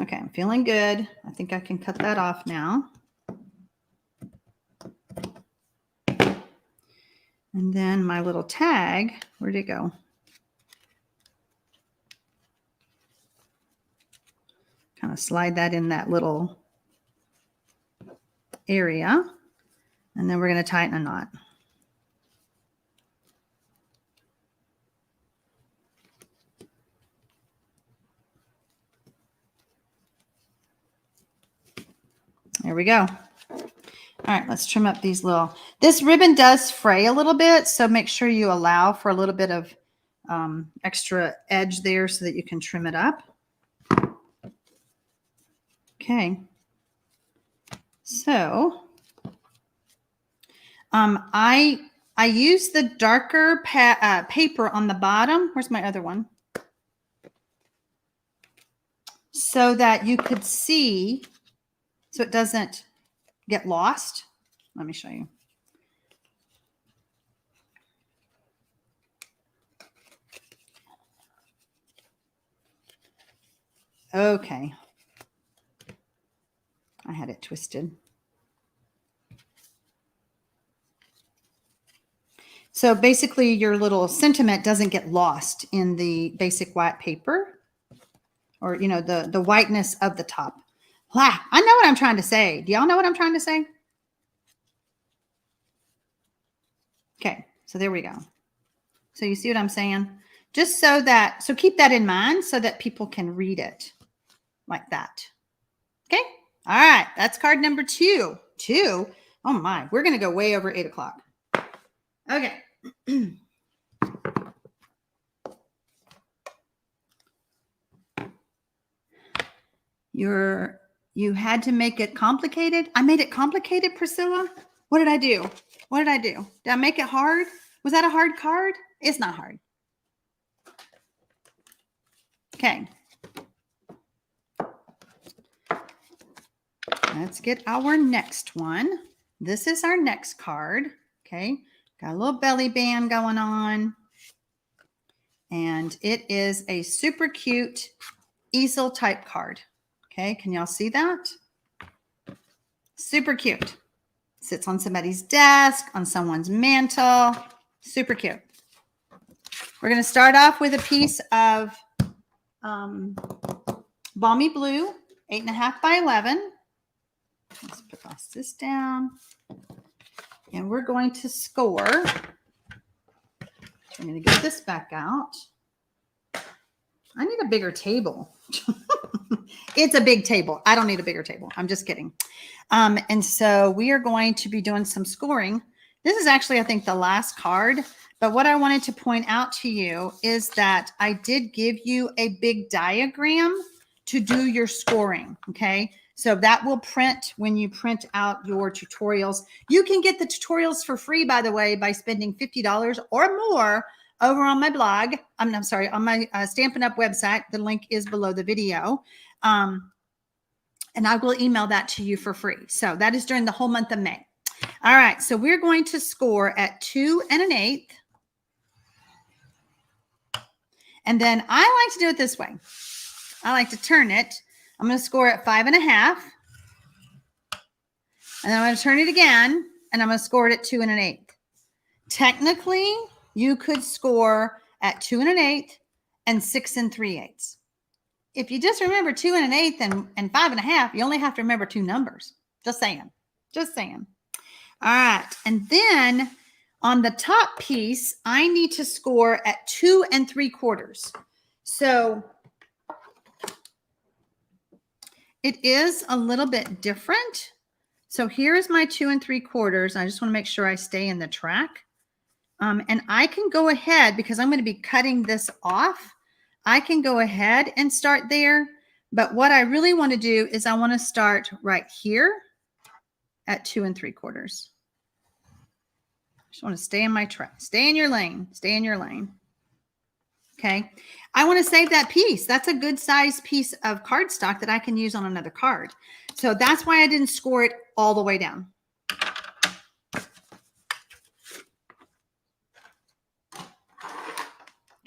Okay, I'm feeling good. I think I can cut that off now. And then my little tag, where'd it go? Kind of slide that in that little area. And then we're going to tighten a knot. There we go. All right, let's trim up these this ribbon does fray a little bit, so make sure you allow for a little bit of extra edge there so that you can trim it up. Okay. So I use the darker paper on the bottom. Where's my other one? So that you could see, so it doesn't get lost. Let me show you. Okay. I had it twisted. So basically your little sentiment doesn't get lost in the basic white paper, or, you know, the whiteness of the top. Wow, I know what I'm trying to say. Do y'all know what I'm trying to say? Okay, so there we go. So you see what I'm saying? Just so keep that in mind so that people can read it like that. Okay, all right, that's card number 2. Oh my, we're going to go way over 8 o'clock. Okay. You had to make it complicated. I made it complicated, Priscilla. What did I do? What did I do? Did I make it hard? Was that a hard card? It's not hard. Okay. Let's get our next one. This is our next card. Okay. Got a little belly band going on. And it is a super cute easel type card. Okay. Can y'all see that? Super cute. Sits on somebody's desk, on someone's mantle. Super cute. We're going to start off with a piece of Balmy Blue, 8.5 by 11. Let's put this down. And we're going to score. I'm going to get this back out. I need a bigger table. It's a big table. I don't need a bigger table. I'm just kidding. And so we are going to be doing some scoring. This is actually, I think, the last card. But what I wanted to point out to you is that I did give you a big diagram to do your scoring. Okay. So that will print when you print out your tutorials. You can get the tutorials for free, by the way, by spending $50 or more over on my blog. I'm sorry, on my Stampin' Up website. The link is below the video. And I will email that to you for free. So that is during the whole month of May. All right. So we're going to score at 2 1/8. And then I like to do it this way. I like to turn it. I'm going to score at 5 1/2. And then I'm going to turn it again. And I'm going to score it at 2 1/8. Technically, you could score at 2 1/8 and 6 3/8. If you just remember 2 1/8 and 5 1/2, you only have to remember two numbers. Just saying. Just saying. All right. And then on the top piece, I need to score at 2 3/4. So it is a little bit different. So here is my 2 3/4. I just want to make sure I stay in the track. And I can go ahead because I'm going to be cutting this off. I can go ahead and start there. But what I really want to do is I want to start right here at 2 3/4. Just want to stay in my track. Stay in your lane. Stay in your lane. Okay. I want to save that piece. That's a good size piece of cardstock that I can use on another card. So that's why I didn't score it all the way down.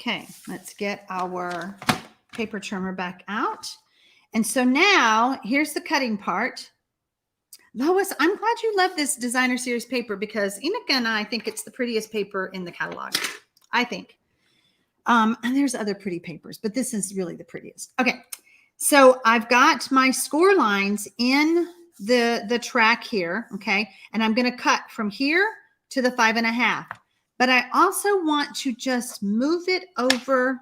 Okay, let's get our paper trimmer back out. And so now here's the cutting part. Lois, I'm glad you love this designer series paper because Inika and I think it's the prettiest paper in the catalog. I think. And there's other pretty papers, but this is really the prettiest. Okay, so I've got my score lines in the track here, okay? And I'm going to cut from here to the 5 1/2. But I also want to just move it over,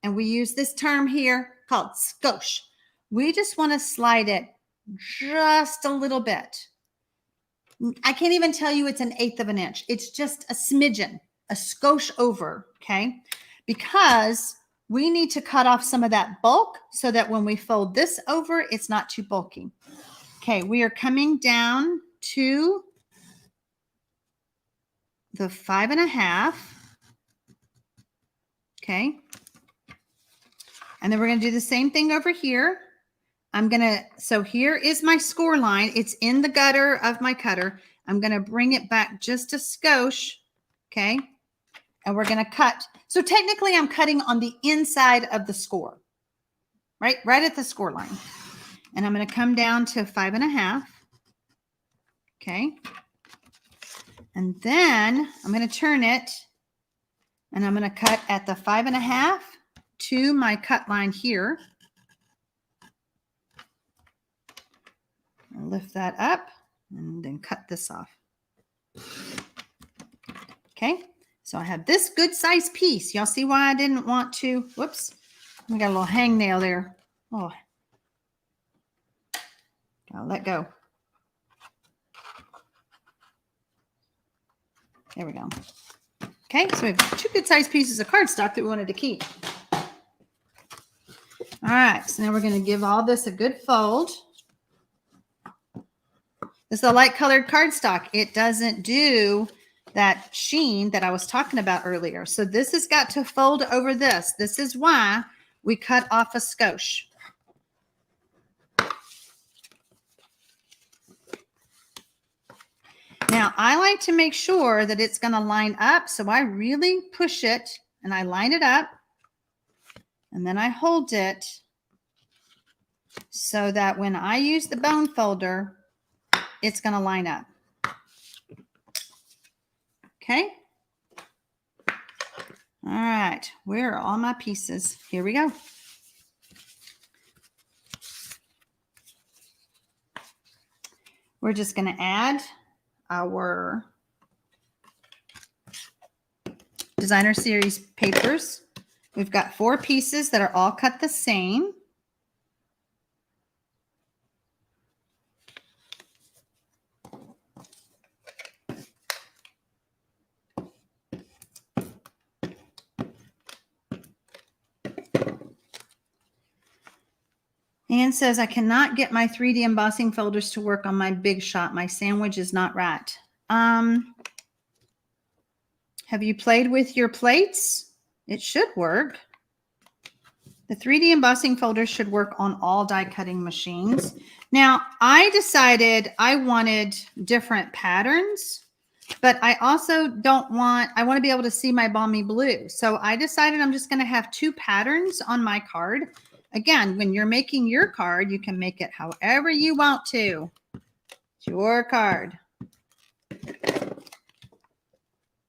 and we use this term here called skosh. We just want to slide it just a little bit. I can't even tell you it's 1/8 of an inch. It's just a smidgen, a skosh over, okay? Because we need to cut off some of that bulk so that when we fold this over, it's not too bulky. Okay, we are coming down to the 5 1/2. Okay. And then we're going to do the same thing over here. So here is my score line. It's in the gutter of my cutter. I'm going to bring it back just a skosh. Okay. And we're going to cut. So technically I'm cutting on the inside of the score, right? Right at the score line. And I'm going to come down to 5 1/2. Okay. And then I'm going to turn it and I'm going to cut at the 5 1/2 to my cut line here. I'll lift that up and then cut this off. Okay. So I have this good size piece. Y'all see why I didn't want to, whoops, we got a little hangnail there. Oh, gotta let go. There we go. Okay, so we have two good sized pieces of cardstock that we wanted to keep. All right, so now we're going to give all this a good fold. This is a light colored cardstock. It doesn't do that sheen that I was talking about earlier. So this has got to fold over this. This is why we cut off a skosh. Now, I like to make sure that it's going to line up. So I really push it and I line it up. And then I hold it so that when I use the bone folder, it's going to line up. Okay. All right. Where are all my pieces? Here we go. we're just going to add our designer series papers. We've got 4 pieces that are all cut the same. Anne says, I cannot get my 3D embossing folders to work on my big shot. My sandwich is not right. Have you played with your plates? It should work. The 3D embossing folders should work on all die cutting machines. Now, I decided I wanted different patterns, but I also I want to be able to see my balmy blue. So I decided I'm just going to have 2 patterns on my card. Again, when you're making your card, you can make it however you want to. It's your card.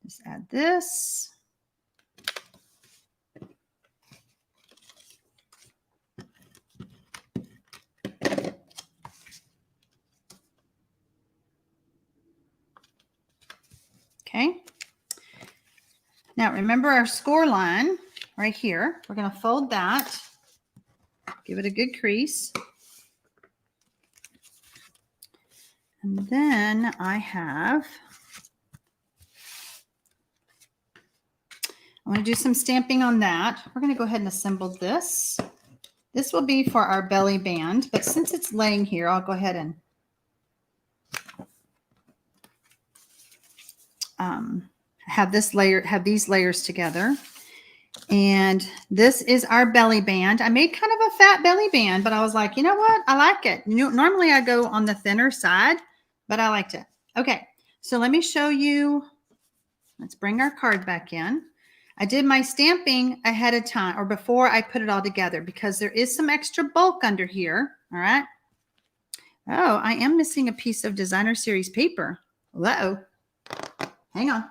Just add this. Okay. Now remember our score line right here. We're going to fold that. Give it a good crease. And then I want to do some stamping on that. We're going to go ahead and assemble this. This will be for our belly band, but since it's laying here, I'll go ahead and have these layers together. And this is our belly band. I made kind of a fat belly band, but I was like, you know what? I like it. Normally I go on the thinner side, but I liked it. Okay, so let me show you. Let's bring our card back in. I did my stamping ahead of time or before I put it all together because there is some extra bulk under here. All right. Oh, I am missing a piece of designer series paper. Uh-oh. Hang on.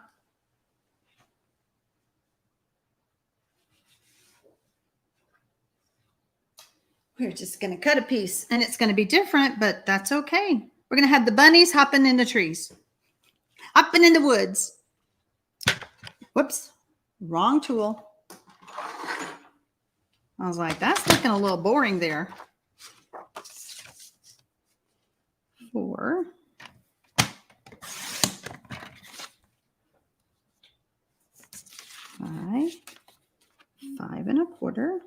We're just going to cut a piece and it's going to be different, but that's okay. We're going to have the bunnies hopping in the trees, hopping in the woods. Whoops, wrong tool. I was like, that's looking a little boring there. 4. 5, 5 1/4.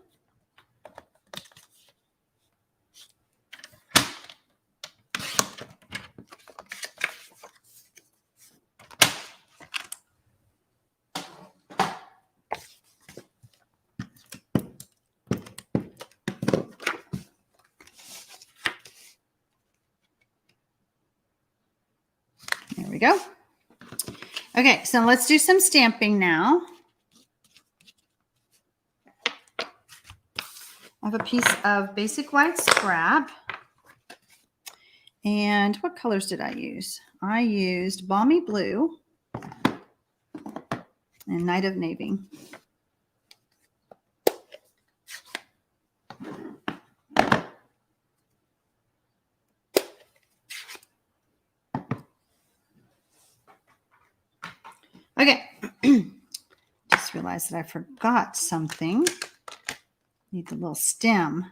There we go. Okay, so let's do some stamping now. I have a piece of basic white scrap. And what colors did I use? I used Balmy Blue and Night of Navy. Okay, just realized that I forgot something. Need the little stem.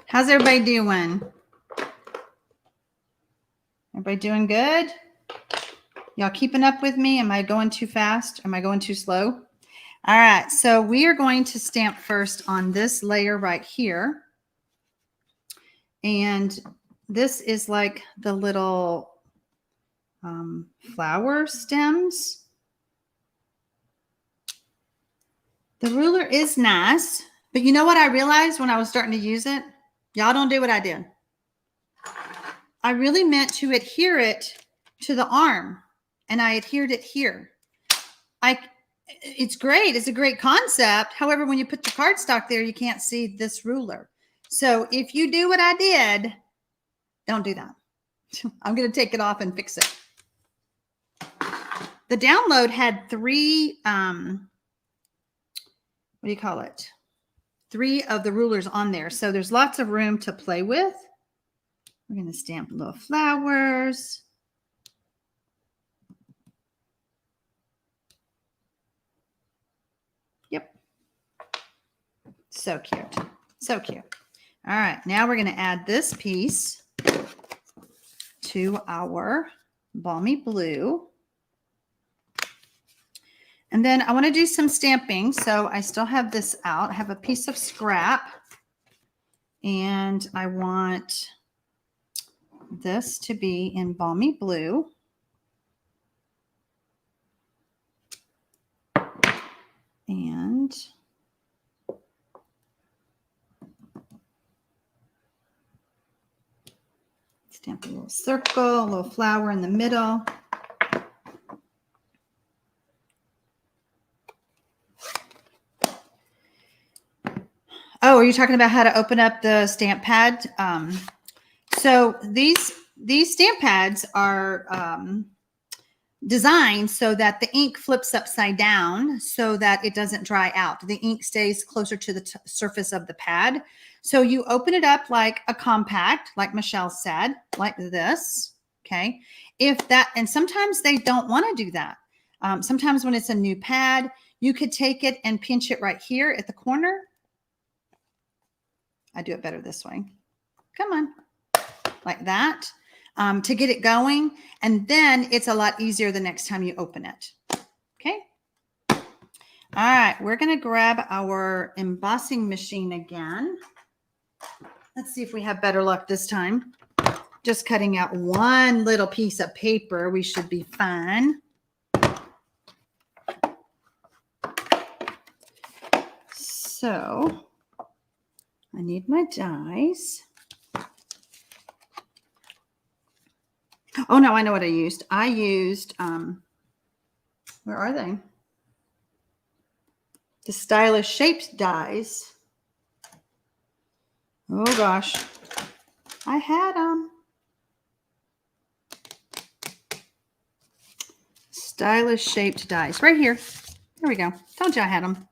How's everybody doing? Everybody doing good? Y'all keeping up with me? Am I going too fast? Am I going too slow? All right, so we are going to stamp first on this layer right here. And this is like the little flower stems. The ruler is nice, but you know what I realized when I was starting to use it? Y'all don't do what I did. I really meant to adhere it to the arm, and I adhered it here. It's great. It's a great concept. However, when you put the cardstock there, you can't see this ruler. So if you do what I did, Don't do that. I'm going to take it off and fix it. The download had 3, what do you call it? 3 of the rulers on there. So there's lots of room to play with. We're going to stamp little flowers. Yep. So cute. So cute. All right. Now we're going to add this piece to our balmy blue. And then I want to do some stamping. So I still have this out. I have a piece of scrap. And I want this to be in balmy blue. And stamp a little circle, a little flower in the middle. Oh, are you talking about how to open up the stamp pad? So these stamp pads are designed so that the ink flips upside down so that it doesn't dry out. The ink stays closer to the surface of the pad. So you open it up like a compact, like Michelle said, like this. Okay. And sometimes they don't want to do that. Sometimes when it's a new pad, you could take it and pinch it right here at the corner. I do it better this way. Come on. Like that. To get it going. And then it's a lot easier the next time you open it. Okay. All right. We're going to grab our embossing machine again. Let's see if we have better luck this time. Just cutting out one little piece of paper. We should be fine. So I need my dies. Oh, no, I know what I used. I used, where are they? The Stylish Shapes dies. Oh, gosh. I had them. Stylish Shaped dies. Right here. There we go. Told you I had them.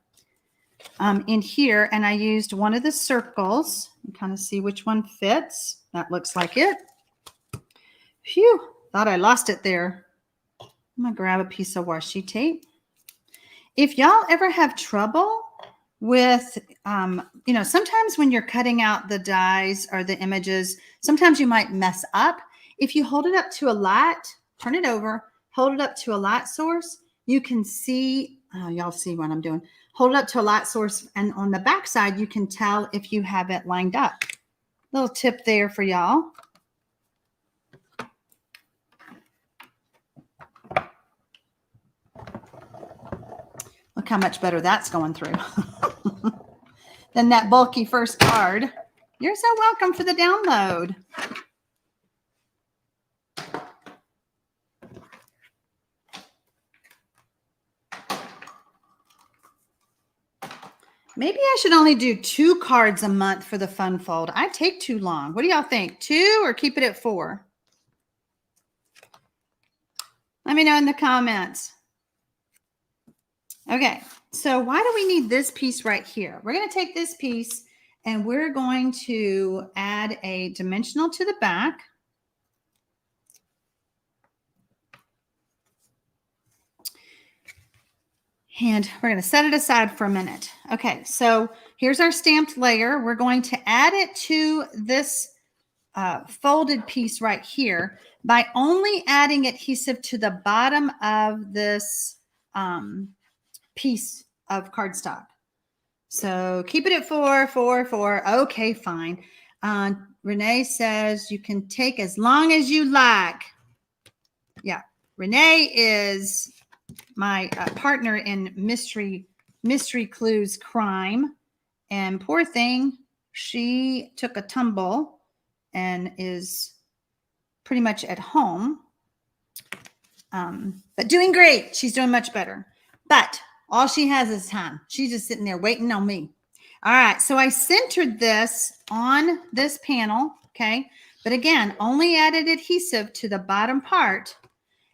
In here, and I used one of the circles. You kind of see which one fits. That looks like it. Phew, thought I lost it there. I'm going to grab a piece of washi tape. If y'all ever have trouble with, sometimes when you're cutting out the dies or the images, sometimes you might mess up. If you hold it up to a light, turn it over, hold it up to a light source, you can see, y'all see what I'm doing. Hold it up to a light source, and on the back side, you can tell if you have it lined up. Little tip there for y'all. Look how much better that's going through than that bulky first card. You're so welcome for the download. Maybe I should only do 2 cards a month for the fun fold. I take too long. What do y'all think? 2 or keep it at 4? Let me know in the comments. Okay, so why do we need this piece right here? We're going to take this piece and we're going to add a dimensional to the back. And we're going to set it aside for a minute. Okay, so here's our stamped layer. We're going to add it to this folded piece right here by only adding adhesive to the bottom of this piece of cardstock. So keep it at 4, 4, 4. Okay, fine. Renee says you can take as long as you like. Yeah, Renee is my partner in Mystery Clues Crime. And poor thing, she took a tumble and is pretty much at home. But doing great. She's doing much better. But all she has is time. She's just sitting there waiting on me. All right. So I centered this on this panel. Okay. But again, only added adhesive to the bottom part.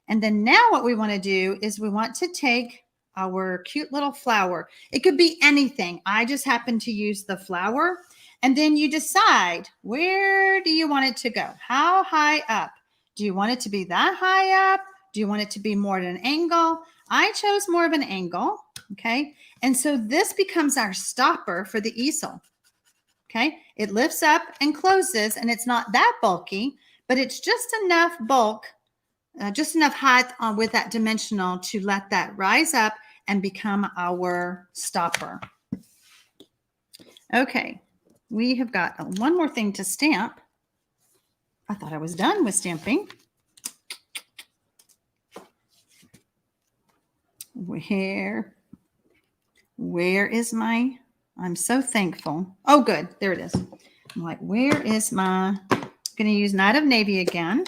And then now what we want to do is we want to take our cute little flower. It could be anything. I just happen to use the flower. And then you decide, where do you want it to go? How high up? Do you want it to be that high up? Do you want it to be more at an angle? I chose more of an angle, okay? And so this becomes our stopper for the easel, okay? It lifts up and closes, and it's not that bulky, but it's just enough bulk, just enough height with that dimensional to let that rise up and become our stopper. Okay, we have got one more thing to stamp. I thought I was done with stamping. Where is my, I'm so thankful. Oh, good. There it is. I'm like, where is my, I'm going to use Night of Navy again.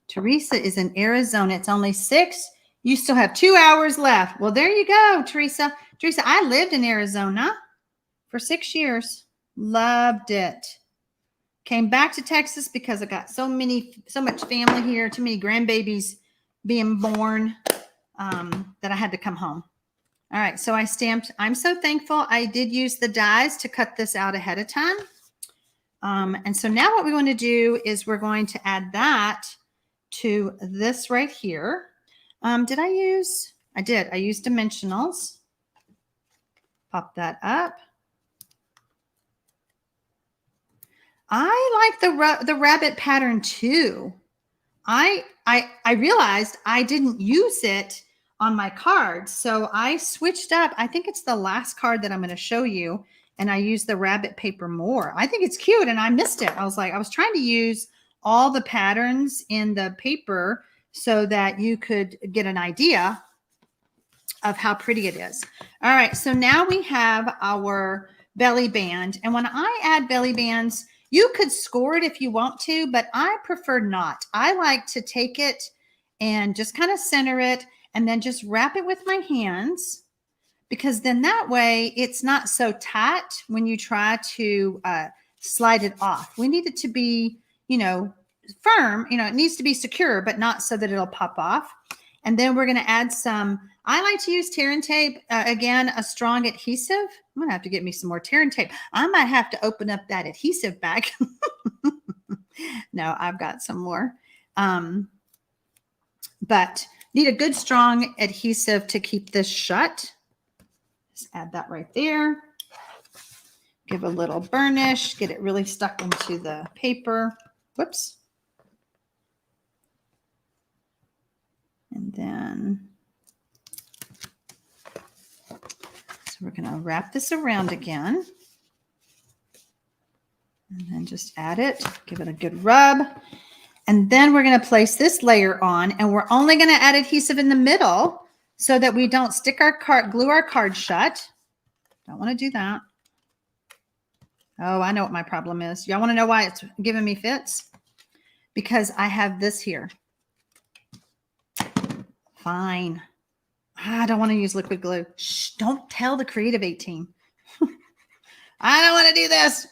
Teresa is in Arizona. It's only 6. You still have 2 hours left. Well, there you go, Teresa. Teresa, I lived in Arizona for 6 years. Loved it. Came back to Texas because I got so much family here, too many grandbabies being born, that I had to come home. All right, so I stamped. I'm so thankful I did use the dies to cut this out ahead of time. And so now what we want to do is we're going to add that to this right here. Did I use? I did. I used dimensionals. Pop that up. I like the rabbit pattern too. I realized I didn't use it on my cards, so I switched up. I think it's the last card that I'm going to show you, and I used the rabbit paper more. I think it's cute, and I missed it. I was trying to use all the patterns in the paper so that you could get an idea of how pretty it is. All right, so now we have our belly band, and when I add belly bands, you could score it if you want to, but I prefer not. I like to take it and just kind of center it and then just wrap it with my hands, because then that way it's not so tight when you try to slide it off. We need it to be, firm. It needs to be secure, but not so that it'll pop off. And then we're going to add some, I like to use tear and tape. Again, a strong adhesive. I'm going to have to get me some more tear and tape. I might have to open up that adhesive bag. No, I've got some more. But need a good strong adhesive to keep this shut. Just add that right there. Give a little burnish. Get it really stuck into the paper. Whoops. And then, so we're going to wrap this around again. And then just add it, give it a good rub. And then we're going to place this layer on, and we're only going to add adhesive in the middle so that we don't stick our card, glue our card shut. Don't want to do that. Oh, I know what my problem is. Y'all want to know why it's giving me fits? Because I have this here. Fine. I don't want to use liquid glue. Shh, don't tell the Creative 18. I don't want to do this.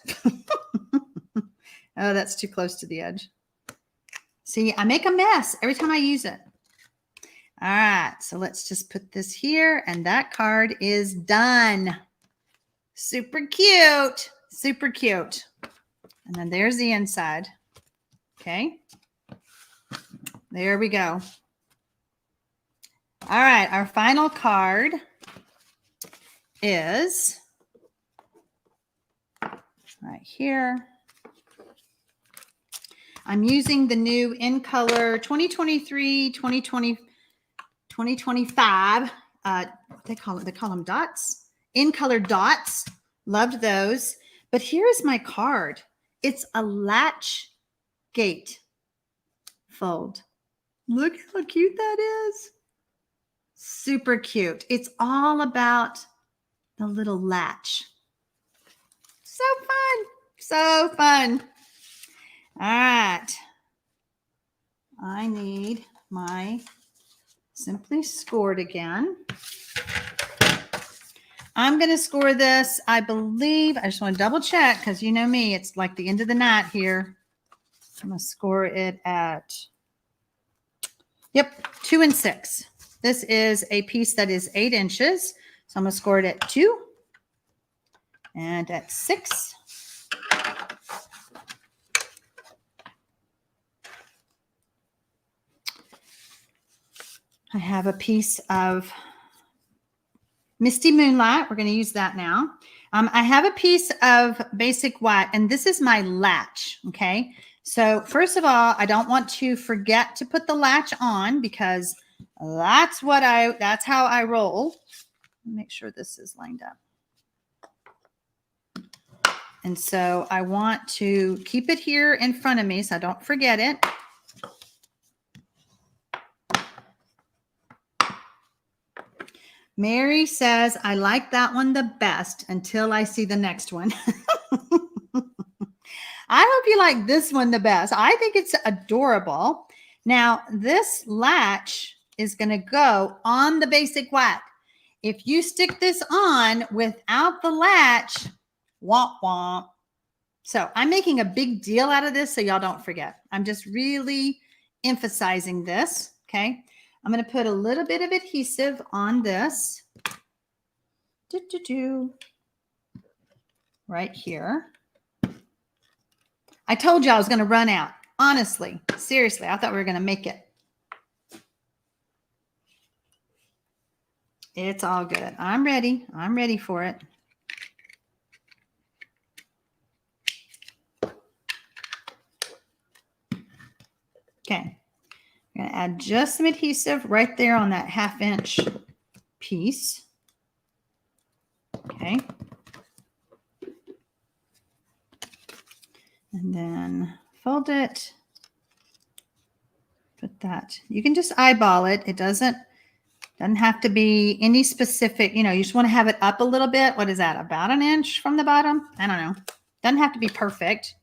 Oh, that's too close to the edge. See, I make a mess every time I use it. All right, so let's just put this here, and that card is done. Super cute. Super cute. And then there's the inside. Okay. There we go. All right, our final card is right here. I'm using the new In Color 2023, 2020, 2025. They call them dots. In Color dots. Loved those. But here's my card. It's a latch gate fold. Look how cute that is. Super cute. It's all about the little latch. So fun. So fun. All right. I need my Simply Scored again. I'm going to score this, I believe. I just want to double check because you know me, it's like the end of the night here. I'm going to score it at, yep, 2 and 6. This is a piece that is 8 inches. So I'm going to score it at 2 and at 6. I have a piece of Misty Moonlight. We're going to use that now. I have a piece of basic white, and this is my latch. Okay. So first of all, I don't want to forget to put the latch on because that's how I roll. Make sure this is lined up. And so I want to keep it here in front of me so I don't forget it. Mary says, I like that one the best until I see the next one. I hope you like this one the best. I think it's adorable. Now, this latch is going to go on the basic white. If you stick this on without the latch, womp womp. So I'm making a big deal out of this so y'all don't forget. I'm just really emphasizing this, okay? I'm going to put a little bit of adhesive on this. Right here. I told you I was going to run out. Honestly, seriously, I thought we were going to make it. It's all good. I'm ready. I'm ready for it. Okay. I'm going to add just some adhesive right there on that 1/2 inch piece. Okay. And then fold it. Put that. You can just eyeball it. It doesn't have to be any specific, you know, you just want to have it up a little bit. What is that? About 1 inch from the bottom? I don't know. Doesn't have to be perfect.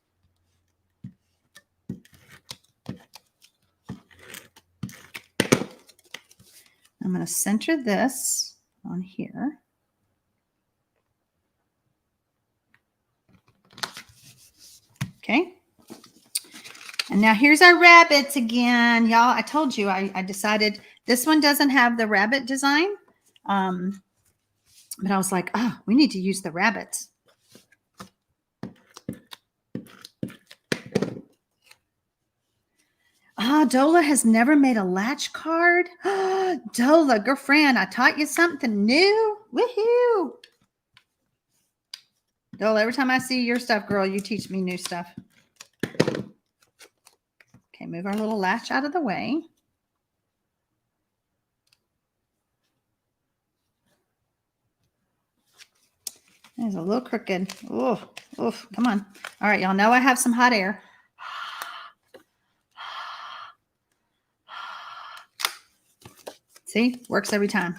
I'm going to center this on here. Okay. And now here's our rabbits again. Y'all, I told you, I decided this one doesn't have the rabbit design. But I was like, oh, we need to use the rabbits. Oh, Dola has never made a latch card. Dola, girlfriend, I taught you something new. Woohoo. Dola, every time I see your stuff, girl, you teach me new stuff. Okay, move our little latch out of the way. It's a little crooked. Oh, oof, come on. All right, y'all know I have some hot air. See, works every time.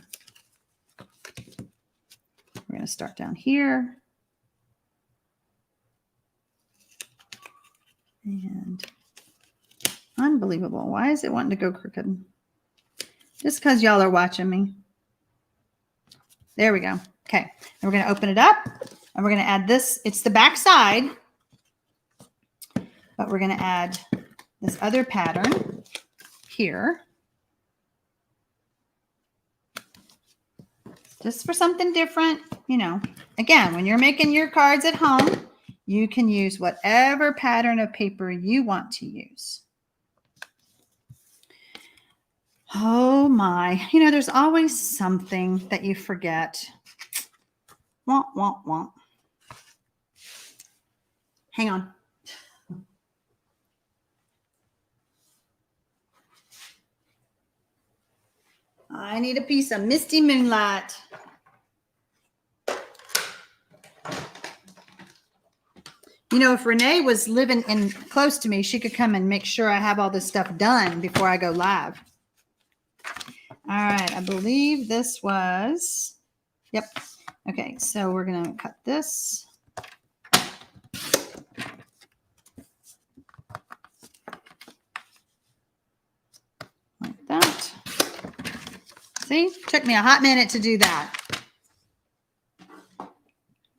We're going to start down here. And unbelievable. Why is it wanting to go crooked? Just because y'all are watching me. There we go. Okay. And we're going to open it up and we're going to add this. It's the back side, but we're going to add this other pattern here. Just for something different, you know. Again, when you're making your cards at home, you can use whatever pattern of paper you want to use. Oh my, you know, there's always something that you forget. Womp, womp, womp. Hang on. I need a piece of Misty Moonlight. You know, if Renee was living in close to me, she could come and make sure I have all this stuff done before I go live. All right, I believe this was, yep. Okay, so we're going to cut this. Like that. See, took me a hot minute to do that.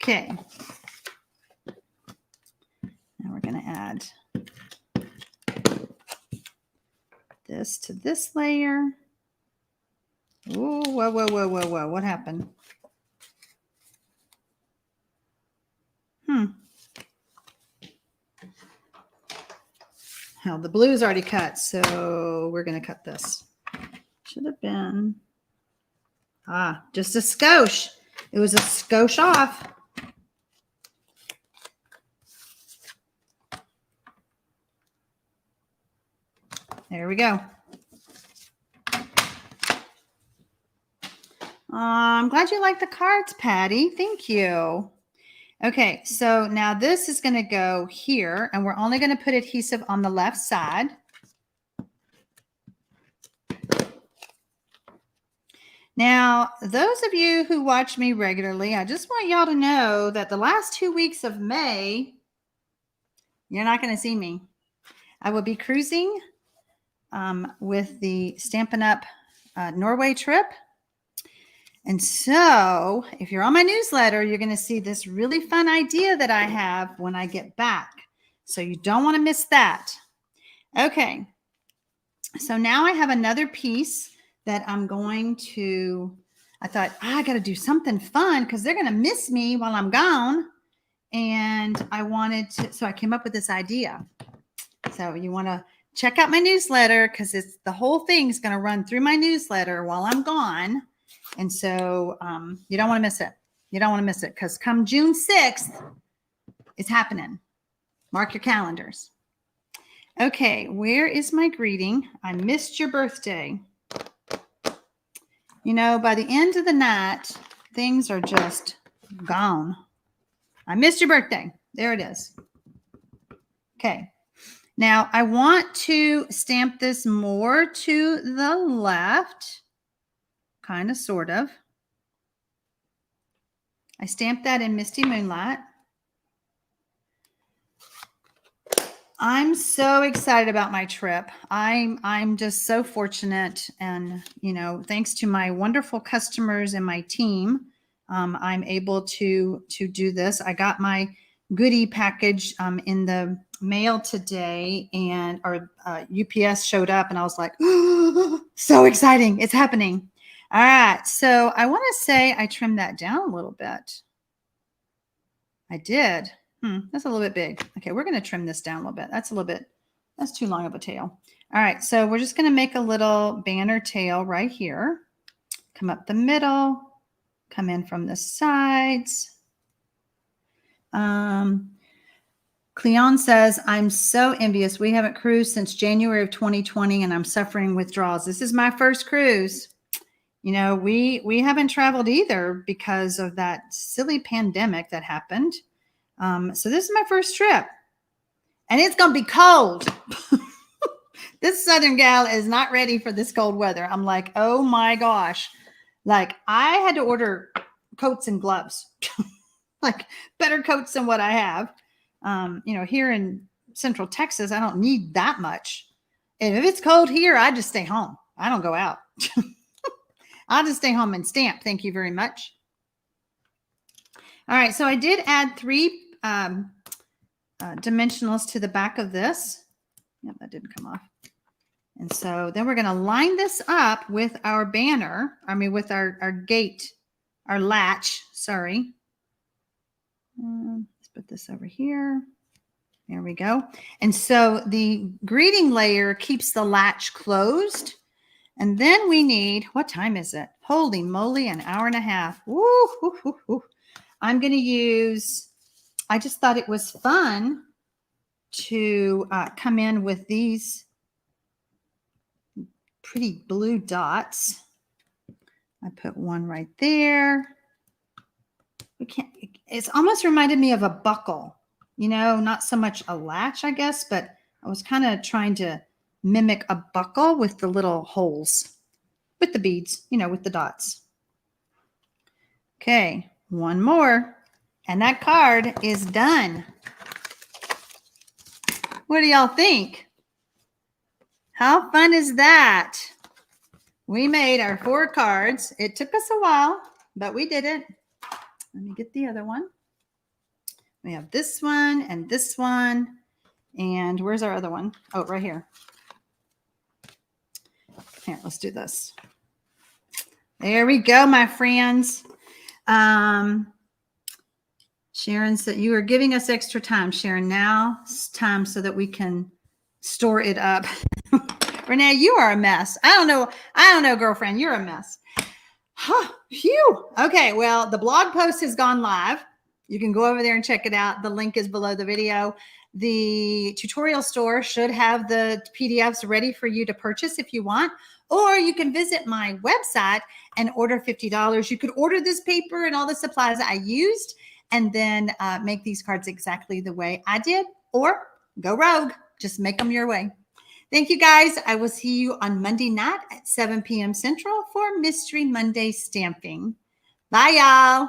Okay. Now we're going to add this to this layer. Ooh, whoa, whoa, whoa, whoa, whoa. What happened? Hell, the blue is already cut, so we're going to cut this. Should have been, just a skosh. It was a skosh off. There we go. I'm glad you like the cards, Patty. Thank you. Okay, so now this is going to go here, and we're only going to put adhesive on the left side. Now, those of you who watch me regularly, I just want y'all to know that the last 2 weeks of May, you're not going to see me. I will be cruising with the Stampin' Up Norway trip. And so if you're on my newsletter, you're going to see this really fun idea that I have when I get back. So you don't want to miss that. Okay. So now I have another piece that I'm going to, I thought, I got to do something fun because they're going to miss me while I'm gone. And I wanted to, so I came up with this idea. So you want to check out my newsletter because it's the whole thing's going to run through my newsletter while I'm gone. And so you don't want to miss it. You don't want to miss it because come June 6th, it's happening. Mark your calendars. Okay, where is my greeting? I missed your birthday. You know, by the end of the night, things are just gone. I missed your birthday. There it is. Okay. Now, I want to stamp this more to the left. Kind of, sort of. I stamped that in Misty Moonlight. I'm so excited about my trip. I'm just so fortunate, and you know, thanks to my wonderful customers and my team, I'm able to do this. I got my goodie package in the mail today, and our UPS showed up, and I was like, oh, so exciting! It's happening. All right, so I want to say I trimmed that down a little bit. I did. That's a little bit big. Okay, we're going to trim this down a little bit. That's too long of a tail. All right, so we're just going to make a little banner tail right here. Come up the middle, come in from the sides. Cleon says, I'm so envious. We haven't cruised since January of 2020, and I'm suffering withdrawals. This is my first cruise. You know, we haven't traveled either because of that silly pandemic that happened. So this is my first trip, and it's going to be cold. This Southern gal is not ready for this cold weather. I'm like, oh my gosh. Like I had to order coats and gloves, like better coats than what I have. You know, here in Central Texas, I don't need that much. And if it's cold here, I just stay home. I don't go out. I'll just stay home and stamp. Thank you very much. All right. So I did add 3 dimensionals to the back of this. Yep, that didn't come off. And so then we're going to line this up with our banner. I mean, with our gate, our latch. Sorry. Let's put this over here. There we go. And so the greeting layer keeps the latch closed. And then we need, what time is it? Holy moly, an hour and a half. Woo, woo, woo, woo. I'm going to use, I just thought it was fun to come in with these pretty blue dots. I put one right there. It's almost reminded me of a buckle, you know, not so much a latch, I guess, but I was kind of trying to mimic a buckle with the little holes, with the beads, you know, with the dots. Okay, one more, and that card is done. What do y'all think? How fun is that? We made our 4 cards. It took us a while, but we did it. Let me get the other one. We have this one and this one. And where's our other one? Oh, right here. Here, let's do this. There we go, my friends. Sharon said, you are giving us extra time, Sharon. Now it's time so that we can store it up. Renee, you are a mess. I don't know, girlfriend. You're a mess. Huh, phew. Okay, well, the blog post has gone live. You can go over there and check it out. The link is below the video. The tutorial store should have the PDFs ready for you to purchase if you want, or you can visit my website and order $50. You could order this paper and all the supplies I used, and then make these cards exactly the way I did, or go rogue. Just make them your way. Thank you, guys. I will see you on Monday night at 7 p.m. Central for Mystery Monday stamping. Bye, y'all.